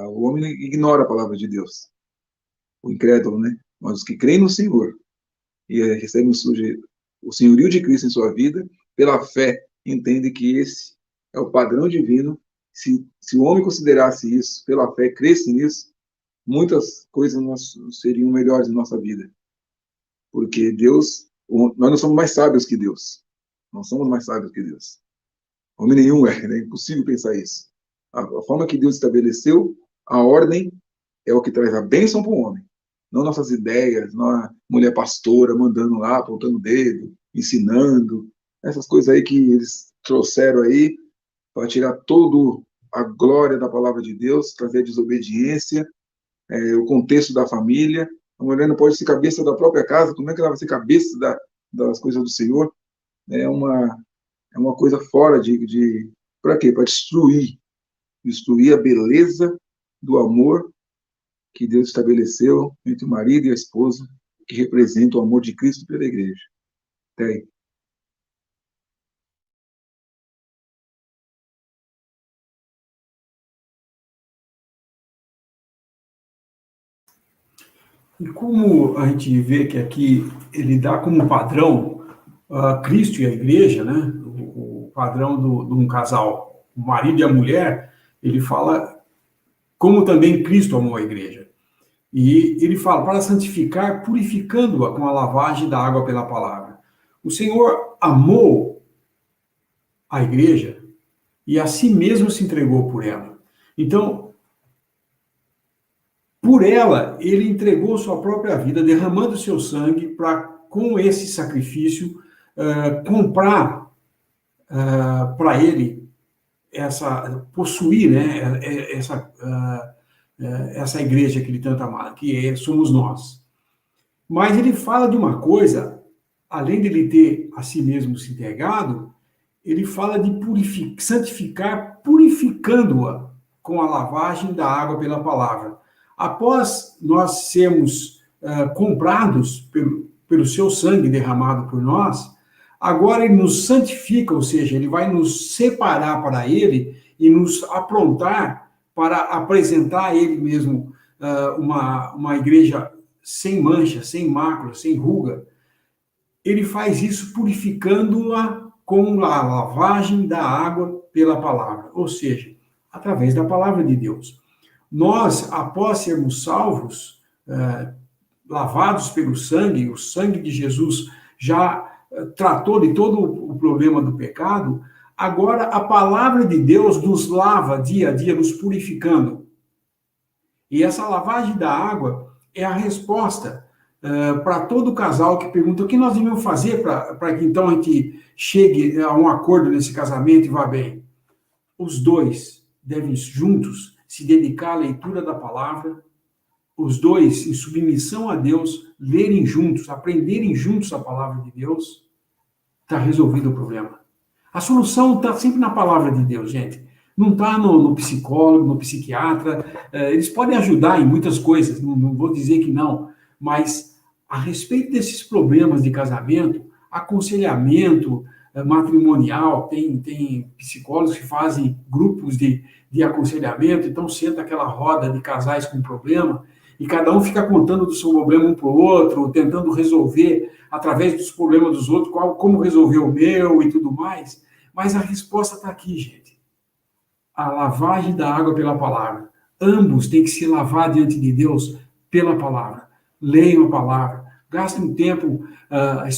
O homem ignora a palavra de Deus. O incrédulo, né? Mas os que creem no Senhor e recebem o senhorio de Cristo em sua vida, pela fé, entendem que esse é o padrão divino. Se o homem considerasse isso, pela fé, cresce nisso, muitas coisas seriam melhores em nossa vida. Porque Deus, nós não somos mais sábios que Deus. Não somos mais sábios que Deus. Homem nenhum é impossível pensar isso. A forma que Deus estabeleceu, a ordem, é o que traz a bênção para o homem. Não nossas ideias, não a mulher pastora mandando lá, apontando o dedo, ensinando, essas coisas aí que eles trouxeram aí para tirar toda a glória da palavra de Deus, trazer a desobediência, o contexto da família. A mulher não pode ser cabeça da própria casa, como é que ela vai ser cabeça das coisas do Senhor? É uma coisa fora de para quê? Para destruir a beleza do amor que Deus estabeleceu entre o marido e a esposa, que representa o amor de Cristo pela igreja. Até aí. E como a gente vê que aqui ele dá como padrão Cristo e a igreja, né? O padrão de um casal, o marido e a mulher, ele fala como também Cristo amou a igreja. E ele fala, para santificar, purificando-a com a lavagem da água pela palavra. O Senhor amou a igreja e a si mesmo se entregou por ela. Então, por ela, ele entregou sua própria vida, derramando seu sangue para, com esse sacrifício, comprar para ele possuir, né, essa igreja que ele tanto ama, que somos nós. Mas ele fala de uma coisa, além de ele ter a si mesmo se entregado, ele fala de santificar, purificando-a com a lavagem da água pela palavra. Após nós sermos comprados pelo seu sangue derramado por nós, agora ele nos santifica, ou seja, ele vai nos separar para ele e nos aprontar para apresentar a ele mesmo uma igreja sem mancha, sem mácula, sem ruga. Ele faz isso purificando-a com a lavagem da água pela palavra, ou seja, através da palavra de Deus. Nós, após sermos salvos, lavados pelo sangue, o sangue de Jesus já tratou de todo o problema do pecado, agora a palavra de Deus nos lava dia a dia, nos purificando. E essa lavagem da água é a resposta para todo casal que pergunta o que nós devemos fazer para que então a gente chegue a um acordo nesse casamento e vá bem. Os dois devem juntos se dedicar à leitura da palavra, os dois em submissão a Deus, lerem juntos, aprenderem juntos a palavra de Deus, está resolvido o problema. A solução está sempre na palavra de Deus, gente. Não está no psicólogo, no psiquiatra. Eles podem ajudar em muitas coisas, não vou dizer que não, mas a respeito desses problemas de casamento, aconselhamento matrimonial, tem psicólogos que fazem grupos de aconselhamento, então senta aquela roda de casais com problema, e cada um fica contando do seu problema um para o outro, tentando resolver através dos problemas dos outros, como resolver o meu e tudo mais. Mas a resposta está aqui, gente. A lavagem da água pela palavra. Ambos têm que se lavar diante de Deus pela palavra. Leiam a palavra. Gastem um tempo,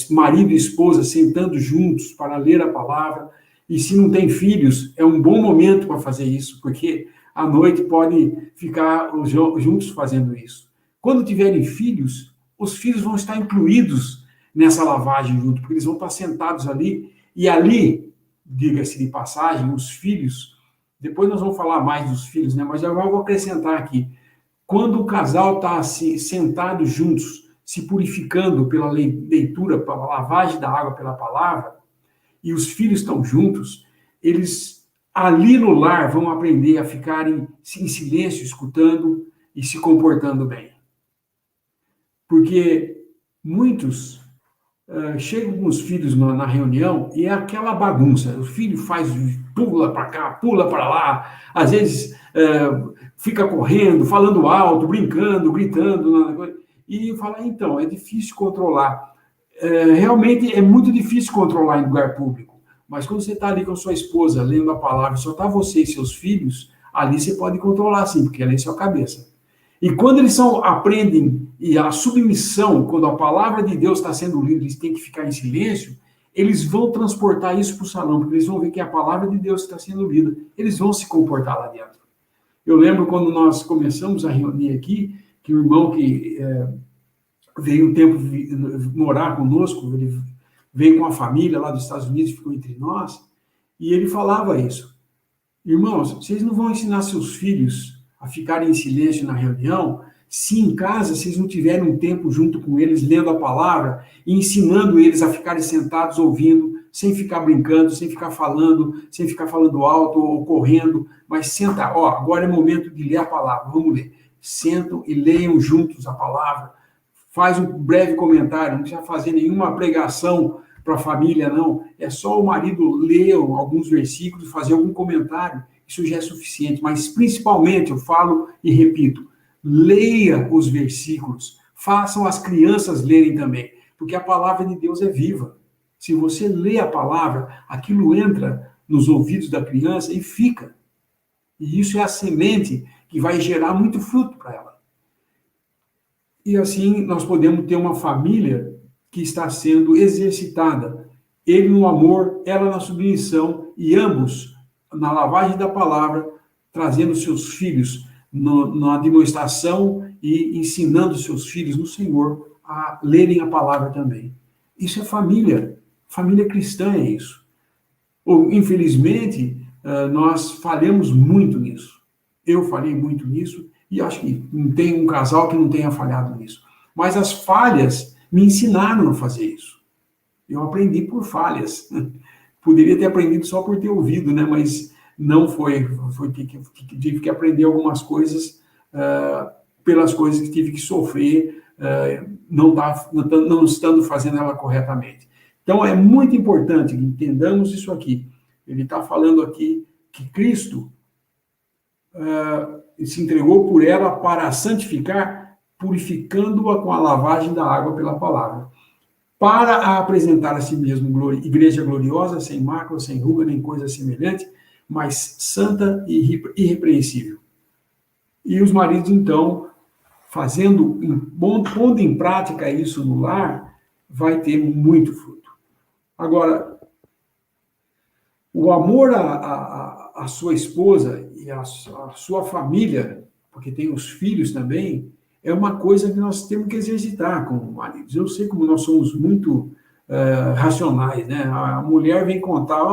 marido e esposa, sentando juntos para ler a palavra. E se não tem filhos, é um bom momento para fazer isso, porque à noite podem ficar juntos fazendo isso. Quando tiverem filhos, os filhos vão estar incluídos nessa lavagem junto, porque eles vão estar sentados ali, e ali, diga-se de passagem, os filhos, depois nós vamos falar mais dos filhos, né? Mas eu vou acrescentar aqui, quando o casal está assim, sentado juntos, se purificando pela leitura, pela lavagem da água pela palavra, e os filhos estão juntos, eles ali no lar vão aprender a ficarem em silêncio, escutando e se comportando bem. Porque muitos chegam com os filhos na reunião e é aquela bagunça. O filho pula para cá, pula para lá, às vezes fica correndo, falando alto, brincando, gritando, e fala, então, é difícil controlar. Realmente é muito difícil controlar em lugar público, mas quando você está ali com a sua esposa, lendo a palavra, só está você e seus filhos, ali você pode controlar sim, porque ela é sua cabeça. E quando eles aprendem, e a submissão, quando a palavra de Deus está sendo lida, eles têm que ficar em silêncio, eles vão transportar isso para o salão, porque eles vão ver que a palavra de Deus está sendo lida, eles vão se comportar lá dentro. Eu lembro quando nós começamos a reunir aqui, que o irmão que veio um tempo morar conosco, ele veio com a família lá dos Estados Unidos, ficou entre nós, e ele falava isso. Irmãos, vocês não vão ensinar seus filhos a ficarem em silêncio na reunião, se em casa vocês não tiverem um tempo junto com eles, lendo a palavra e ensinando eles a ficarem sentados ouvindo, sem ficar brincando, sem ficar falando alto ou correndo, mas senta, agora é momento de ler a palavra, vamos ler. Sentam e leiam juntos a palavra, faz um breve comentário, não precisa fazer nenhuma pregação para a família, não. É só o marido ler alguns versículos, fazer algum comentário, isso já é suficiente. Mas, principalmente, eu falo e repito, leia os versículos, façam as crianças lerem também, porque a palavra de Deus é viva. Se você lê a palavra, aquilo entra nos ouvidos da criança e fica. E isso é a semente que vai gerar muito fruto para ela. E assim nós podemos ter uma família que está sendo exercitada. Ele no amor, ela na submissão, e ambos na lavagem da palavra, trazendo seus filhos na demonstração e ensinando seus filhos no Senhor a lerem a palavra também. Isso é família. Família cristã é isso. Infelizmente, nós falhamos muito nisso. Eu falhei muito nisso e acho que não tem um casal que não tenha falhado nisso. Mas as falhas me ensinaram a fazer isso. Eu aprendi por falhas. Poderia ter aprendido só por ter ouvido, né? Mas não foi. Tive que aprender algumas coisas pelas coisas que tive que sofrer, não estando fazendo ela corretamente. Então, é muito importante que entendamos isso aqui. Ele está falando aqui que Cristo se entregou por ela para a santificar, purificando-a com a lavagem da água pela palavra, para a apresentar a si mesmo igreja gloriosa, sem mácula, sem ruga, nem coisa semelhante, mas santa e irrepreensível. E os maridos, então, pondo em prática isso no lar, vai ter muito fruto. Agora, o amor à sua esposa e à sua família, porque tem os filhos também, é uma coisa que nós temos que exercitar como maridos. Eu sei como nós somos muito racionais, né? A mulher vem contar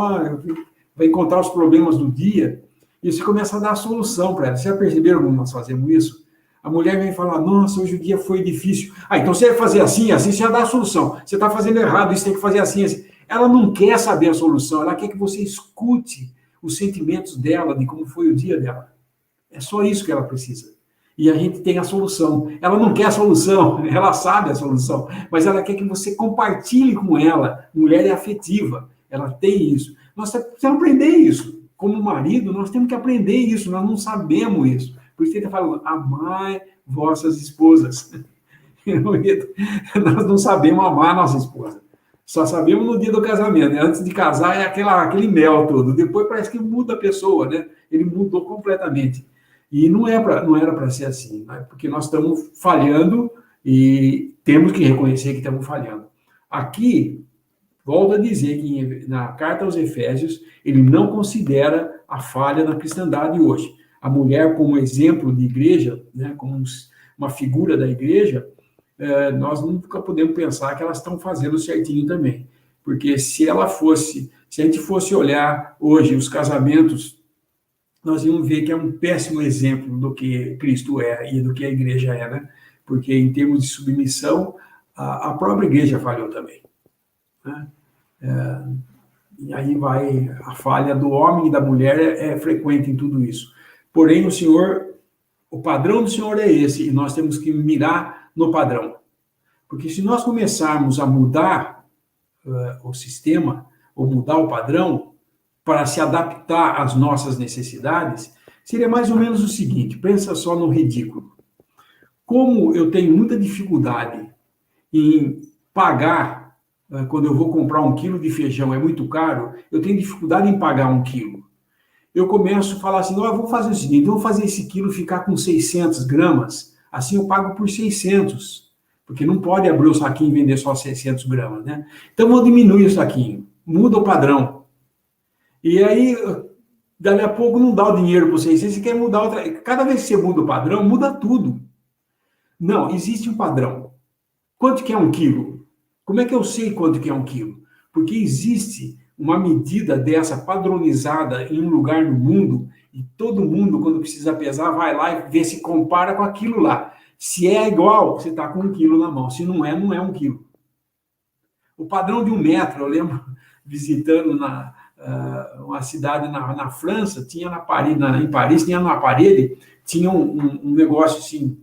os problemas do dia e você começa a dar a solução para ela. Vocês já perceberam como nós fazemos isso? A mulher vem falar, nossa, hoje o dia foi difícil. Então você vai fazer assim, assim, você já dá a solução. Você está fazendo errado, isso tem que fazer assim, assim. Ela não quer saber a solução, ela quer que você escute os sentimentos dela, de como foi o dia dela. É só isso que ela precisa. E a gente tem a solução. Ela não quer a solução, ela sabe a solução, mas ela quer que você compartilhe com ela. Mulher é afetiva, ela tem isso. Nós precisamos aprender isso. Como marido, nós temos que aprender isso, nós não sabemos isso. Por isso ele está falando, amai vossas esposas. Nós não sabemos amar a nossa esposa. Só sabemos no dia do casamento. Né? Antes de casar é aquele mel todo. Depois parece que muda a pessoa, né? Ele mudou completamente. E não era para ser assim, né? Porque nós estamos falhando e temos que reconhecer que estamos falhando. Aqui, volto a dizer que na carta aos Efésios, ele não considera a falha na cristandade hoje. A mulher como exemplo de igreja, né, como uma figura da igreja, nós nunca podemos pensar que elas estão fazendo certinho também. Porque se a gente fosse olhar hoje os casamentos, nós íamos ver que é um péssimo exemplo do que Cristo é e do que a igreja é, né? Porque em termos de submissão, a própria igreja falhou também. Né? E aí vai a falha do homem e da mulher é frequente em tudo isso. Porém, o padrão do Senhor é esse, e nós temos que mirar no padrão. Porque se nós começarmos a mudar o sistema, ou mudar o padrão, para se adaptar às nossas necessidades, seria mais ou menos o seguinte, pensa só no ridículo. Como eu tenho muita dificuldade em pagar, quando eu vou comprar 1 quilo de feijão, é muito caro, eu tenho dificuldade em pagar 1 quilo. Eu começo a falar assim, não, eu vou fazer o seguinte, eu vou fazer esse quilo ficar com 600 gramas, assim eu pago por 600, porque não pode abrir o saquinho e vender só 600 gramas, né? Então, eu vou diminuir o saquinho, muda o padrão. E aí, dali a pouco, não dá o dinheiro para você, você quer mudar outra... Cada vez que você muda o padrão, muda tudo. Não, existe um padrão. Quanto que é 1 quilo? Como é que eu sei quanto que é 1 quilo? Porque existe uma medida dessa padronizada em um lugar no mundo, e todo mundo, quando precisa pesar, vai lá e vê se compara com aquilo lá. Se é igual, você está com 1 quilo na mão. Se não é, não é 1 quilo. O padrão de 1 metro, eu lembro, visitando uma cidade na França, tinha em Paris, tinha na parede, tinha um negócio assim,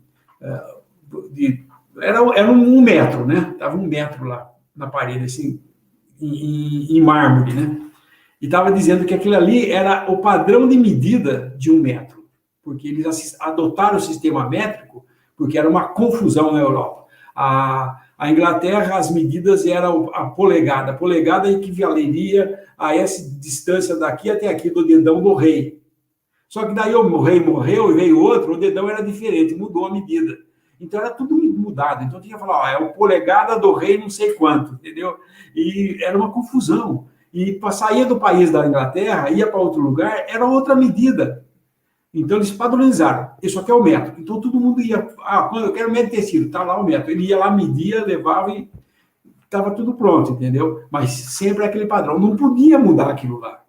era 1 metro, né? Estava 1 metro lá na parede, assim, em mármore, né? E estava dizendo que aquilo ali era o padrão de medida de 1 metro, porque eles adotaram o sistema métrico, porque era uma confusão na Europa. A Inglaterra, as medidas eram a polegada. A polegada equivaleria a essa distância daqui até aqui do dedão do rei. Só que daí o rei morreu e veio outro, o dedão era diferente, mudou a medida. Então era tudo mudado. Então tinha que falar, é o polegada do rei não sei quanto, entendeu? E era uma confusão. E para sair do país da Inglaterra, ia para outro lugar, era outra medida. Então eles padronizaram. Isso aqui é o metro. Então todo mundo ia, eu quero metro de tecido, está lá o metro. Ele ia lá, media, levava e estava tudo pronto, entendeu? Mas sempre aquele padrão. Não podia mudar aquilo lá.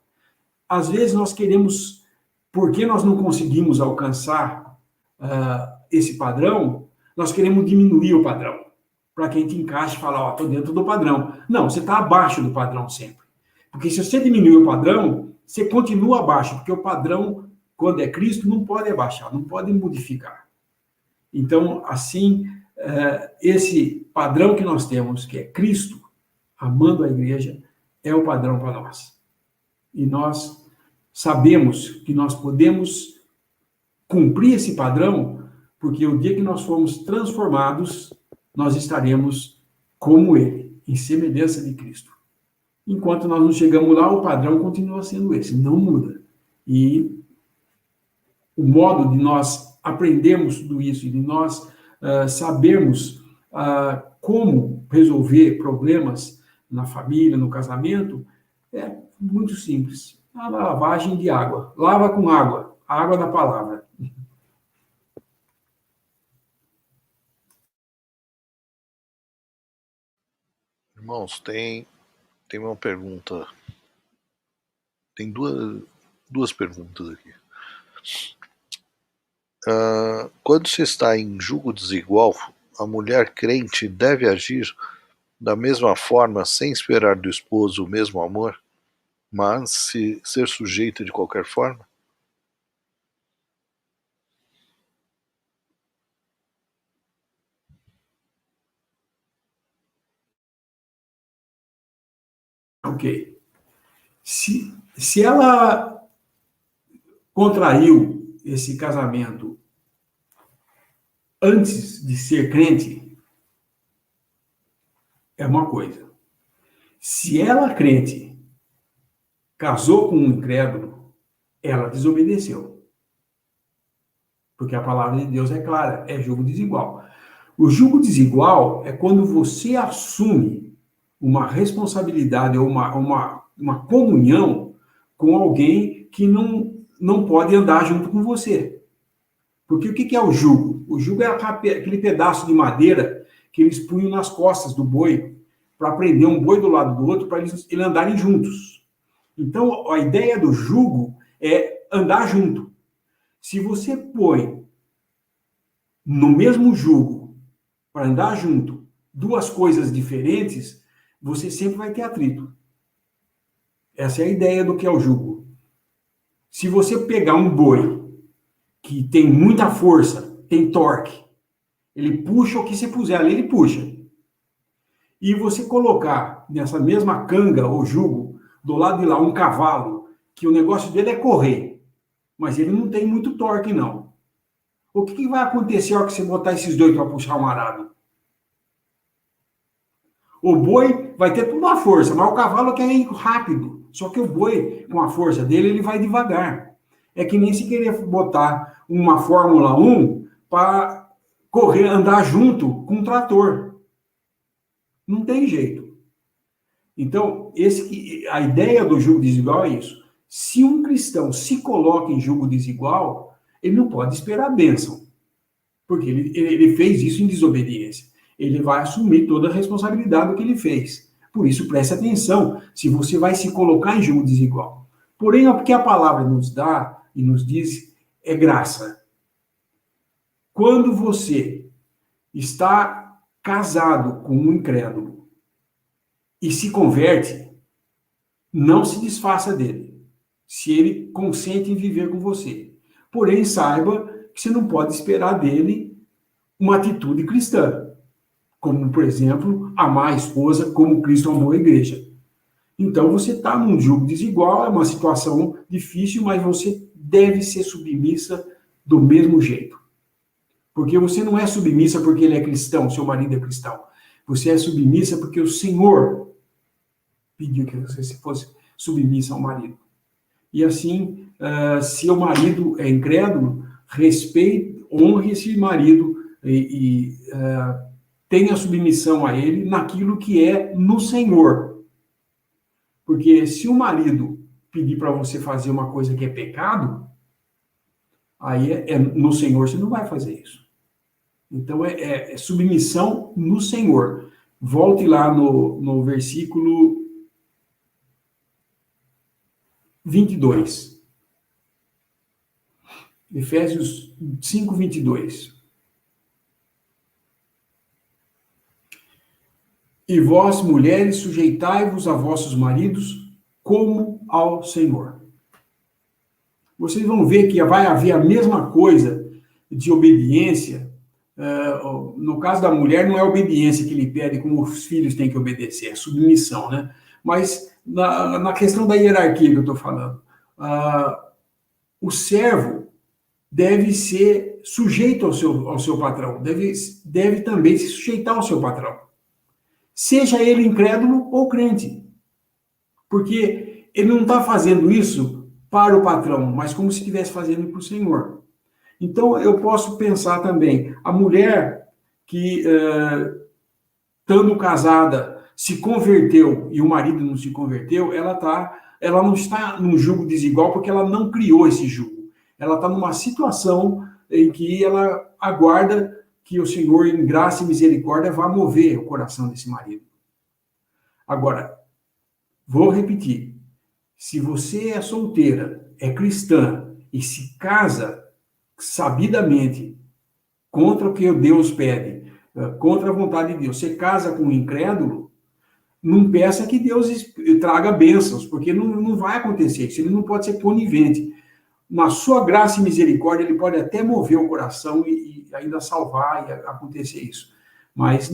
Às vezes nós queremos, porque nós não conseguimos alcançar esse padrão, nós queremos diminuir o padrão, para que a gente encaixe e fala, ó, estou dentro do padrão. Não, você está abaixo do padrão sempre. Porque se você diminuir o padrão, você continua abaixo, porque o padrão, quando é Cristo, não pode abaixar, não pode modificar. Então, assim, esse padrão que nós temos, que é Cristo, amando a igreja, é o padrão para nós. E nós sabemos que nós podemos cumprir esse padrão, porque o dia que nós formos transformados, nós estaremos como Ele, em semelhança de Cristo. Enquanto nós não chegamos lá, o padrão continua sendo esse, não muda. E o modo de nós aprendermos tudo isso e de nós sabermos como resolver problemas na família, no casamento, é muito simples. A lavagem de água. Lava com água, a água da palavra. Irmãos, tem uma pergunta. Tem duas perguntas aqui. Quando se está em julgo desigual, a mulher crente deve agir da mesma forma sem esperar do esposo o mesmo amor, mas ser sujeita de qualquer forma? Ok. Se ela contraiu esse casamento antes de ser crente, é uma coisa. Se ela, crente, casou com um incrédulo, ela desobedeceu. Porque a palavra de Deus é clara, é julgo desigual. O julgo desigual é quando você assume uma responsabilidade ou uma comunhão com alguém que não pode andar junto com você. Porque o que é o jugo? O jugo é aquele pedaço de madeira que eles punham nas costas do boi para prender um boi do lado do outro para eles andarem juntos. Então, a ideia do jugo é andar junto. Se você põe no mesmo jugo para andar junto duas coisas diferentes, você sempre vai ter atrito. Essa é a ideia do que é o jugo. Se você pegar um boi que tem muita força, tem torque, ele puxa o que você puser ali, ele puxa. E você colocar nessa mesma canga ou jugo, do lado de lá, um cavalo, que o negócio dele é correr, mas ele não tem muito torque, não. O que vai acontecer ao que você botar esses dois para puxar o arado? O boi vai ter toda a força, mas o cavalo quer ir rápido. Só que o boi, com a força dele, ele vai devagar. É que nem se querer botar uma Fórmula 1 para correr, andar junto com um trator. Não tem jeito. Então, a ideia do jugo desigual é isso. Se um cristão se coloca em jugo desigual, ele não pode esperar a bênção. Porque ele fez isso em desobediência. Ele vai assumir toda a responsabilidade do que ele fez. Por isso, preste atenção se você vai se colocar em jugo desigual. Porém, o que a palavra nos dá e nos diz é graça. Quando você está casado com um incrédulo e se converte, não se desfaça dele, se ele consente em viver com você. Porém, saiba que você não pode esperar dele uma atitude cristã, como, por exemplo, amar a esposa como Cristo amou a igreja. Então, você está num jugo desigual, é uma situação difícil, mas você deve ser submissa do mesmo jeito. Porque você não é submissa porque ele é cristão, seu marido é cristão. Você é submissa porque o Senhor pediu que você fosse submissa ao marido. E assim, se o marido é incrédulo, respeite, honre esse marido e tenha submissão a ele naquilo que é no Senhor. Porque se o marido pedir para você fazer uma coisa que é pecado, aí no Senhor você não vai fazer isso. Então, é submissão no Senhor. Volte lá no versículo 22. Efésios 5, 22. E vós, mulheres, sujeitai-vos a vossos maridos como ao Senhor. Vocês vão ver que vai haver a mesma coisa de obediência. No caso da mulher, não é obediência que lhe pede, como os filhos têm que obedecer, é submissão, né? Mas na questão da hierarquia que eu estou falando, o servo deve ser sujeito ao seu patrão, deve também se sujeitar ao seu patrão. Seja ele incrédulo ou crente. Porque ele não está fazendo isso para o patrão, mas como se estivesse fazendo para o Senhor. Então, eu posso pensar também, a mulher que, estando casada, se converteu e o marido não se converteu, ela não está num jugo desigual porque ela não criou esse jugo. Ela está numa situação em que ela aguarda que o Senhor, em graça e misericórdia, vá mover o coração desse marido. Agora, vou repetir. Se você é solteira, é cristã e se casa sabidamente contra o que Deus pede, contra a vontade de Deus, você casa com um incrédulo, não peça que Deus traga bênçãos, porque não vai acontecer isso. Ele não pode ser conivente. Na sua graça e misericórdia, ele pode até mover o coração e ainda salvar e acontecer isso. Mas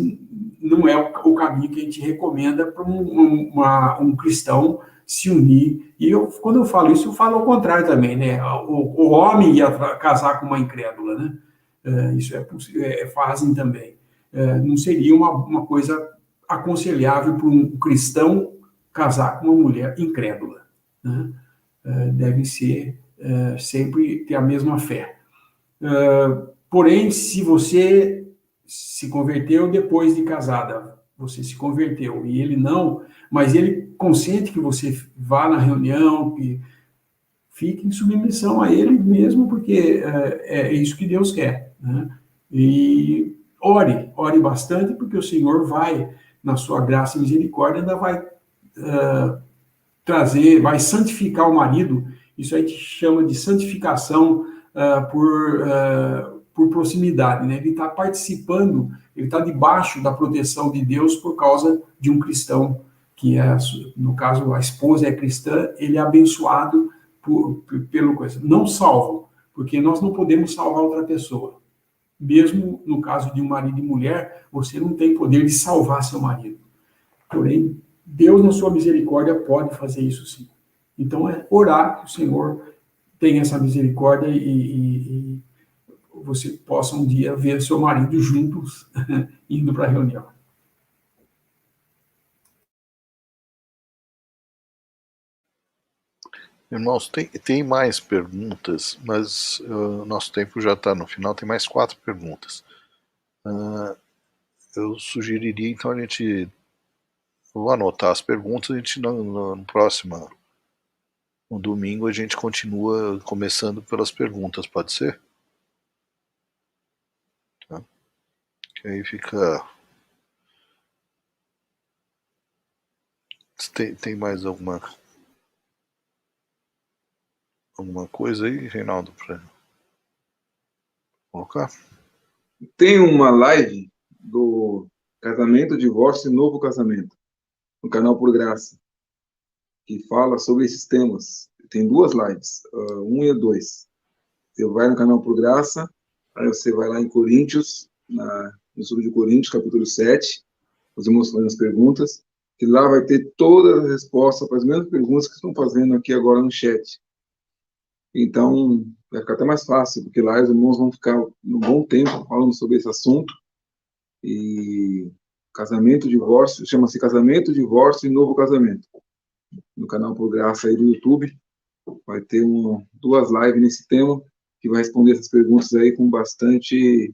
não é o caminho que a gente recomenda para um cristão se unir. E quando eu falo isso, eu falo ao contrário também, né? O homem ia casar com uma incrédula, né? Isso fazem também. Não seria uma coisa aconselhável para um cristão casar com uma mulher incrédula, né? Deve ser sempre ter a mesma fé. Porém, se você se converteu depois de casada, você se converteu e ele não, mas ele consente que você vá na reunião, que fique em submissão a ele mesmo, porque é isso que Deus quer, né? E ore bastante, porque o Senhor vai, na sua graça e misericórdia, ainda vai vai santificar o marido. Isso aí a gente chama de santificação por proximidade, né? Ele está participando, ele está debaixo da proteção de Deus por causa de um cristão, que é, no caso, a esposa é cristã, ele é abençoado pelo coisa. Não salvo, porque nós não podemos salvar outra pessoa. Mesmo no caso de um marido e mulher, você não tem poder de salvar seu marido. Porém, Deus, na sua misericórdia, pode fazer isso sim. Então, é orar que o Senhor tenha essa misericórdia e você possa um dia ver seu marido juntos indo para a reunião. Irmãos, tem mais perguntas, mas nosso tempo já está no final, tem mais 4 perguntas. Eu sugeriria, então, a gente vou anotar as perguntas, a gente no próximo, no domingo, a gente continua começando pelas perguntas, pode ser? Tá? Que aí fica... Tem mais alguma coisa aí, Reinaldo, para colocar? Tem uma live do casamento, divórcio e novo casamento, no canal Por Graça, que fala sobre esses temas. Tem 2 lives, 1 e 2. Você vai no canal Por Graça, aí você vai lá em Coríntios, no estudo de Coríntios, capítulo 7, os irmãos fazendo as perguntas, e lá vai ter todas as respostas para as mesmas perguntas que estão fazendo aqui agora no chat. Então, vai ficar até mais fácil, porque lá os irmãos vão ficar um bom tempo falando sobre esse assunto. E casamento, divórcio, chama-se casamento, divórcio e novo casamento. No canal Por Graça aí do YouTube, vai ter 2 lives nesse tema, que vai responder essas perguntas aí com bastante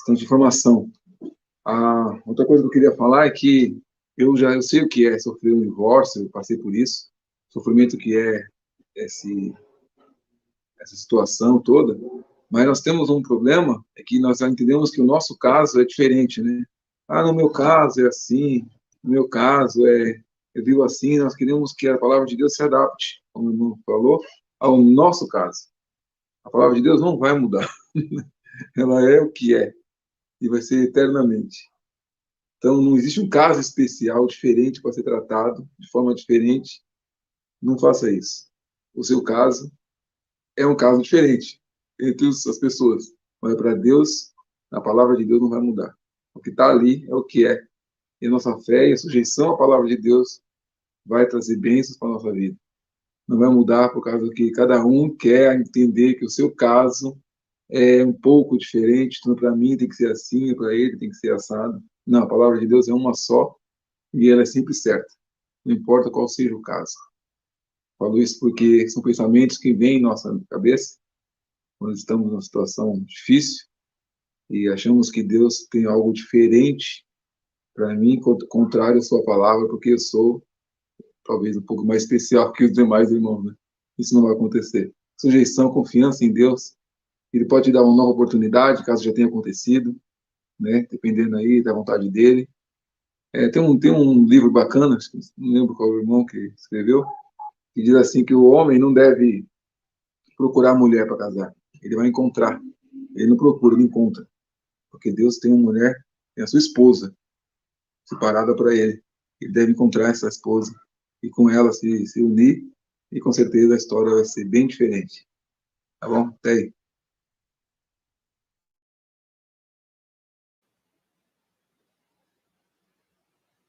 informação. Outra coisa que eu queria falar é que eu sei o que é sofrer um divórcio, eu passei por isso, sofrimento que é essa situação toda, mas nós temos um problema, é que nós já entendemos que o nosso caso é diferente, né? No meu caso é assim, no meu caso eu vivo assim, nós queremos que a palavra de Deus se adapte, como o irmão falou, ao nosso caso. A palavra de Deus não vai mudar. Ela é o que é, e vai ser eternamente. Então, não existe um caso especial, diferente, para ser tratado de forma diferente. Não faça isso. O seu caso é um caso diferente entre as pessoas. Mas para Deus, a palavra de Deus não vai mudar. O que está ali é o que é. E a nossa fé e a sujeição à palavra de Deus vai trazer bênçãos para a nossa vida. Não vai mudar por causa que cada um quer entender que o seu caso é um pouco diferente. Então, para mim tem que ser assim, para ele tem que ser assado. Não, a palavra de Deus é uma só e ela é sempre certa. Não importa qual seja o caso. Falo isso porque são pensamentos que vêm em nossa cabeça quando estamos numa situação difícil e achamos que Deus tem algo diferente para mim, contrário à sua palavra, porque eu sou talvez um pouco mais especial que os demais irmãos, né? Isso não vai acontecer. Sujeição, confiança em Deus, ele pode te dar uma nova oportunidade, caso já tenha acontecido, né? Dependendo aí da vontade dele. Tem um livro bacana, não lembro qual irmão que escreveu, que diz assim que o homem não deve procurar mulher para casar. Ele vai encontrar. Ele não procura, ele encontra. Porque Deus tem uma mulher, tem a sua esposa, separada para ele. Ele deve encontrar essa esposa e com ela se unir e com certeza a história vai ser bem diferente. Tá bom? Até aí.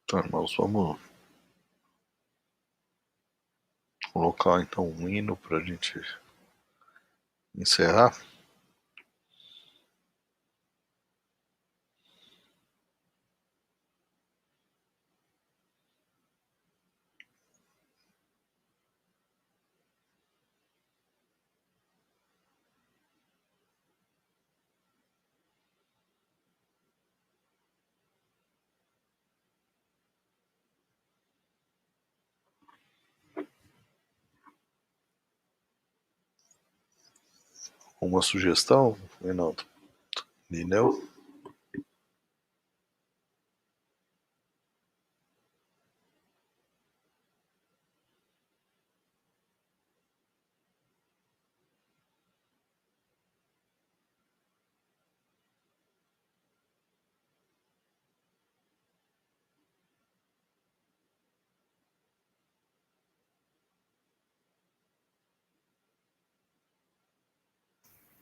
Então, irmãos, vamos colocar então um hino para a gente encerrar. Uma sugestão, Reinaldo? Lineu?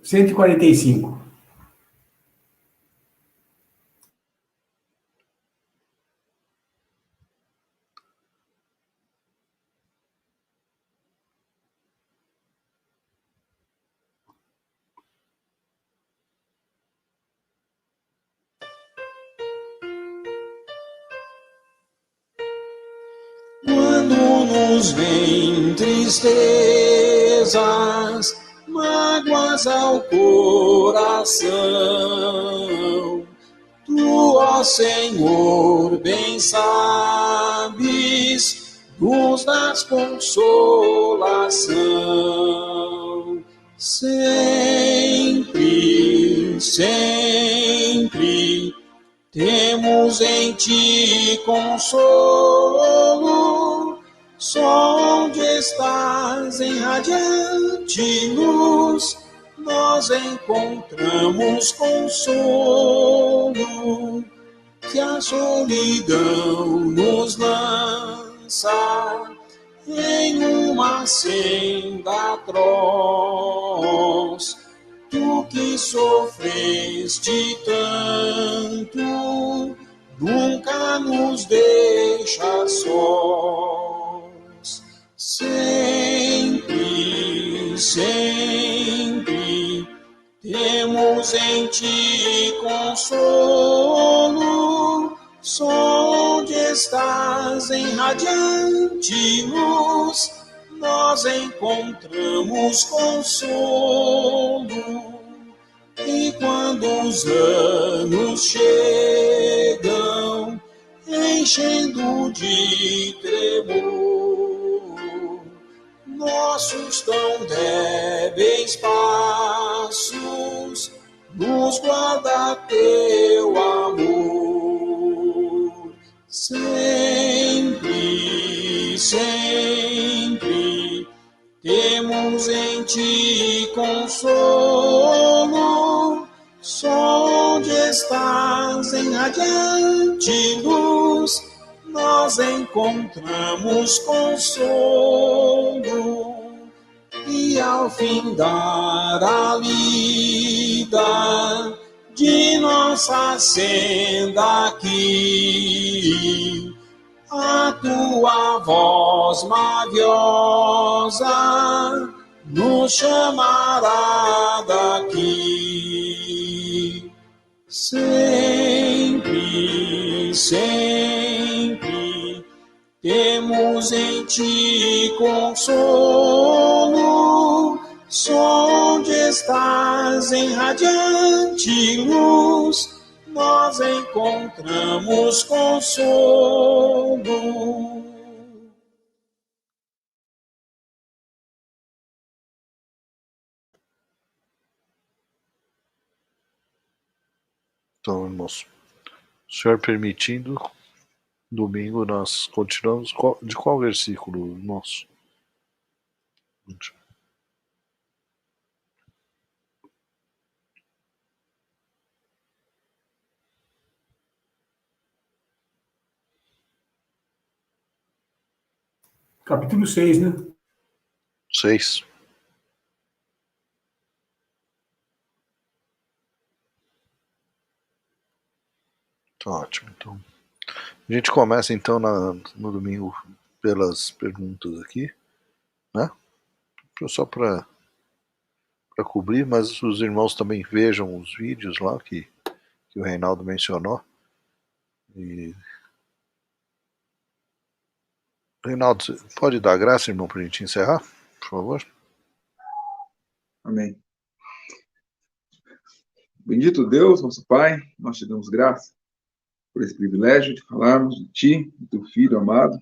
Cento e 145. Quando nos vem tristezas, mágoas ao coração, Tu, ó Senhor, bem sabes, nos dás consolação. Sempre, sempre, temos em Ti consolo, só onde estás em radiante luz, nós encontramos consolo, que a solidão nos lança em uma senda atroz. Tu que sofreste tanto, nunca nos deixa sós. Sempre, sempre, temos em Ti consolo, só onde estás em radiante luz, nós encontramos consolo. E quando os anos chegam, enchendo de tremor nossos tão débeis passos, nos guarda Teu amor. Sempre, sempre, temos em Ti consolo, só onde estás em radiante luz, nós encontramos consolo. E ao findar a lida de nossa senda aqui, a tua voz maviosa nos chamará daqui. Sempre, sempre temos em ti consolo, onde estás em radiante luz, nós encontramos consolo. Então, irmãos, o Senhor permitindo, domingo nós continuamos. De qual versículo, irmãos? Capítulo 6, né? 6. Tá ótimo. Então, a gente começa então no domingo pelas perguntas aqui, né? Só para cobrir, mas os irmãos também vejam os vídeos lá que o Reinaldo mencionou. E Reinaldo, você pode dar graça, irmão, para a gente encerrar, por favor? Amém. Bendito Deus, nosso Pai, nós te damos graça por esse privilégio de falarmos de Ti, do Teu Filho amado,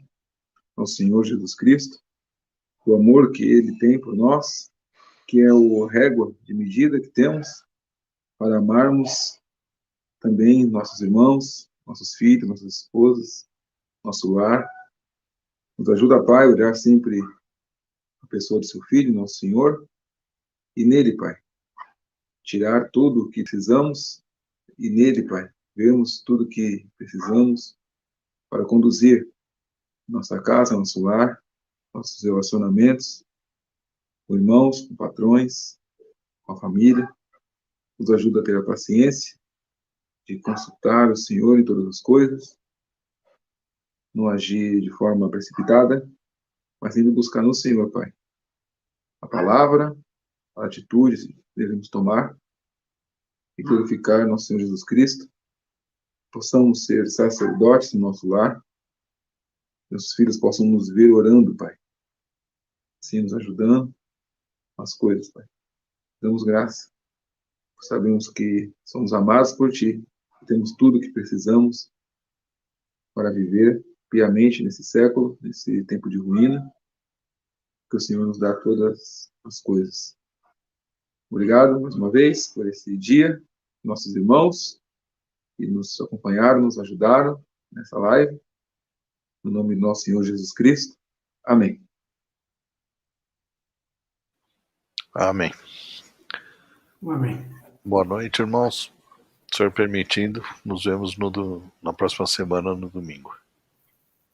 nosso Senhor Jesus Cristo, o amor que Ele tem por nós, que é o régua de medida que temos para amarmos também nossos irmãos, nossos filhos, nossas esposas, nosso lar. Nos ajuda, Pai, a olhar sempre a pessoa do Seu Filho, nosso Senhor, e nele, Pai, tirar tudo o que precisamos e nele, Pai, vermos tudo o que precisamos para conduzir nossa casa, nosso lar, nossos relacionamentos com irmãos, com patrões, com a família. Nos ajuda a ter a paciência de consultar o Senhor em todas as coisas, não agir de forma precipitada, mas sempre buscar no Senhor, Pai, a palavra, a atitude que devemos tomar e glorificar nosso Senhor Jesus Cristo. Possamos ser sacerdotes no nosso lar, nossos filhos possam nos ver orando, Pai, assim nos ajudando nas coisas, Pai. Damos graça, sabemos que somos amados por Ti, temos tudo o que precisamos para viver piamente nesse século, nesse tempo de ruína, que o Senhor nos dá todas as coisas. Obrigado mais uma vez por esse dia, nossos irmãos que nos acompanharam, nos ajudaram nessa live. No nome do nosso Senhor Jesus Cristo. Amém. Amém. Amém. Boa noite, irmãos. O Senhor permitindo, nos vemos na próxima semana, no domingo.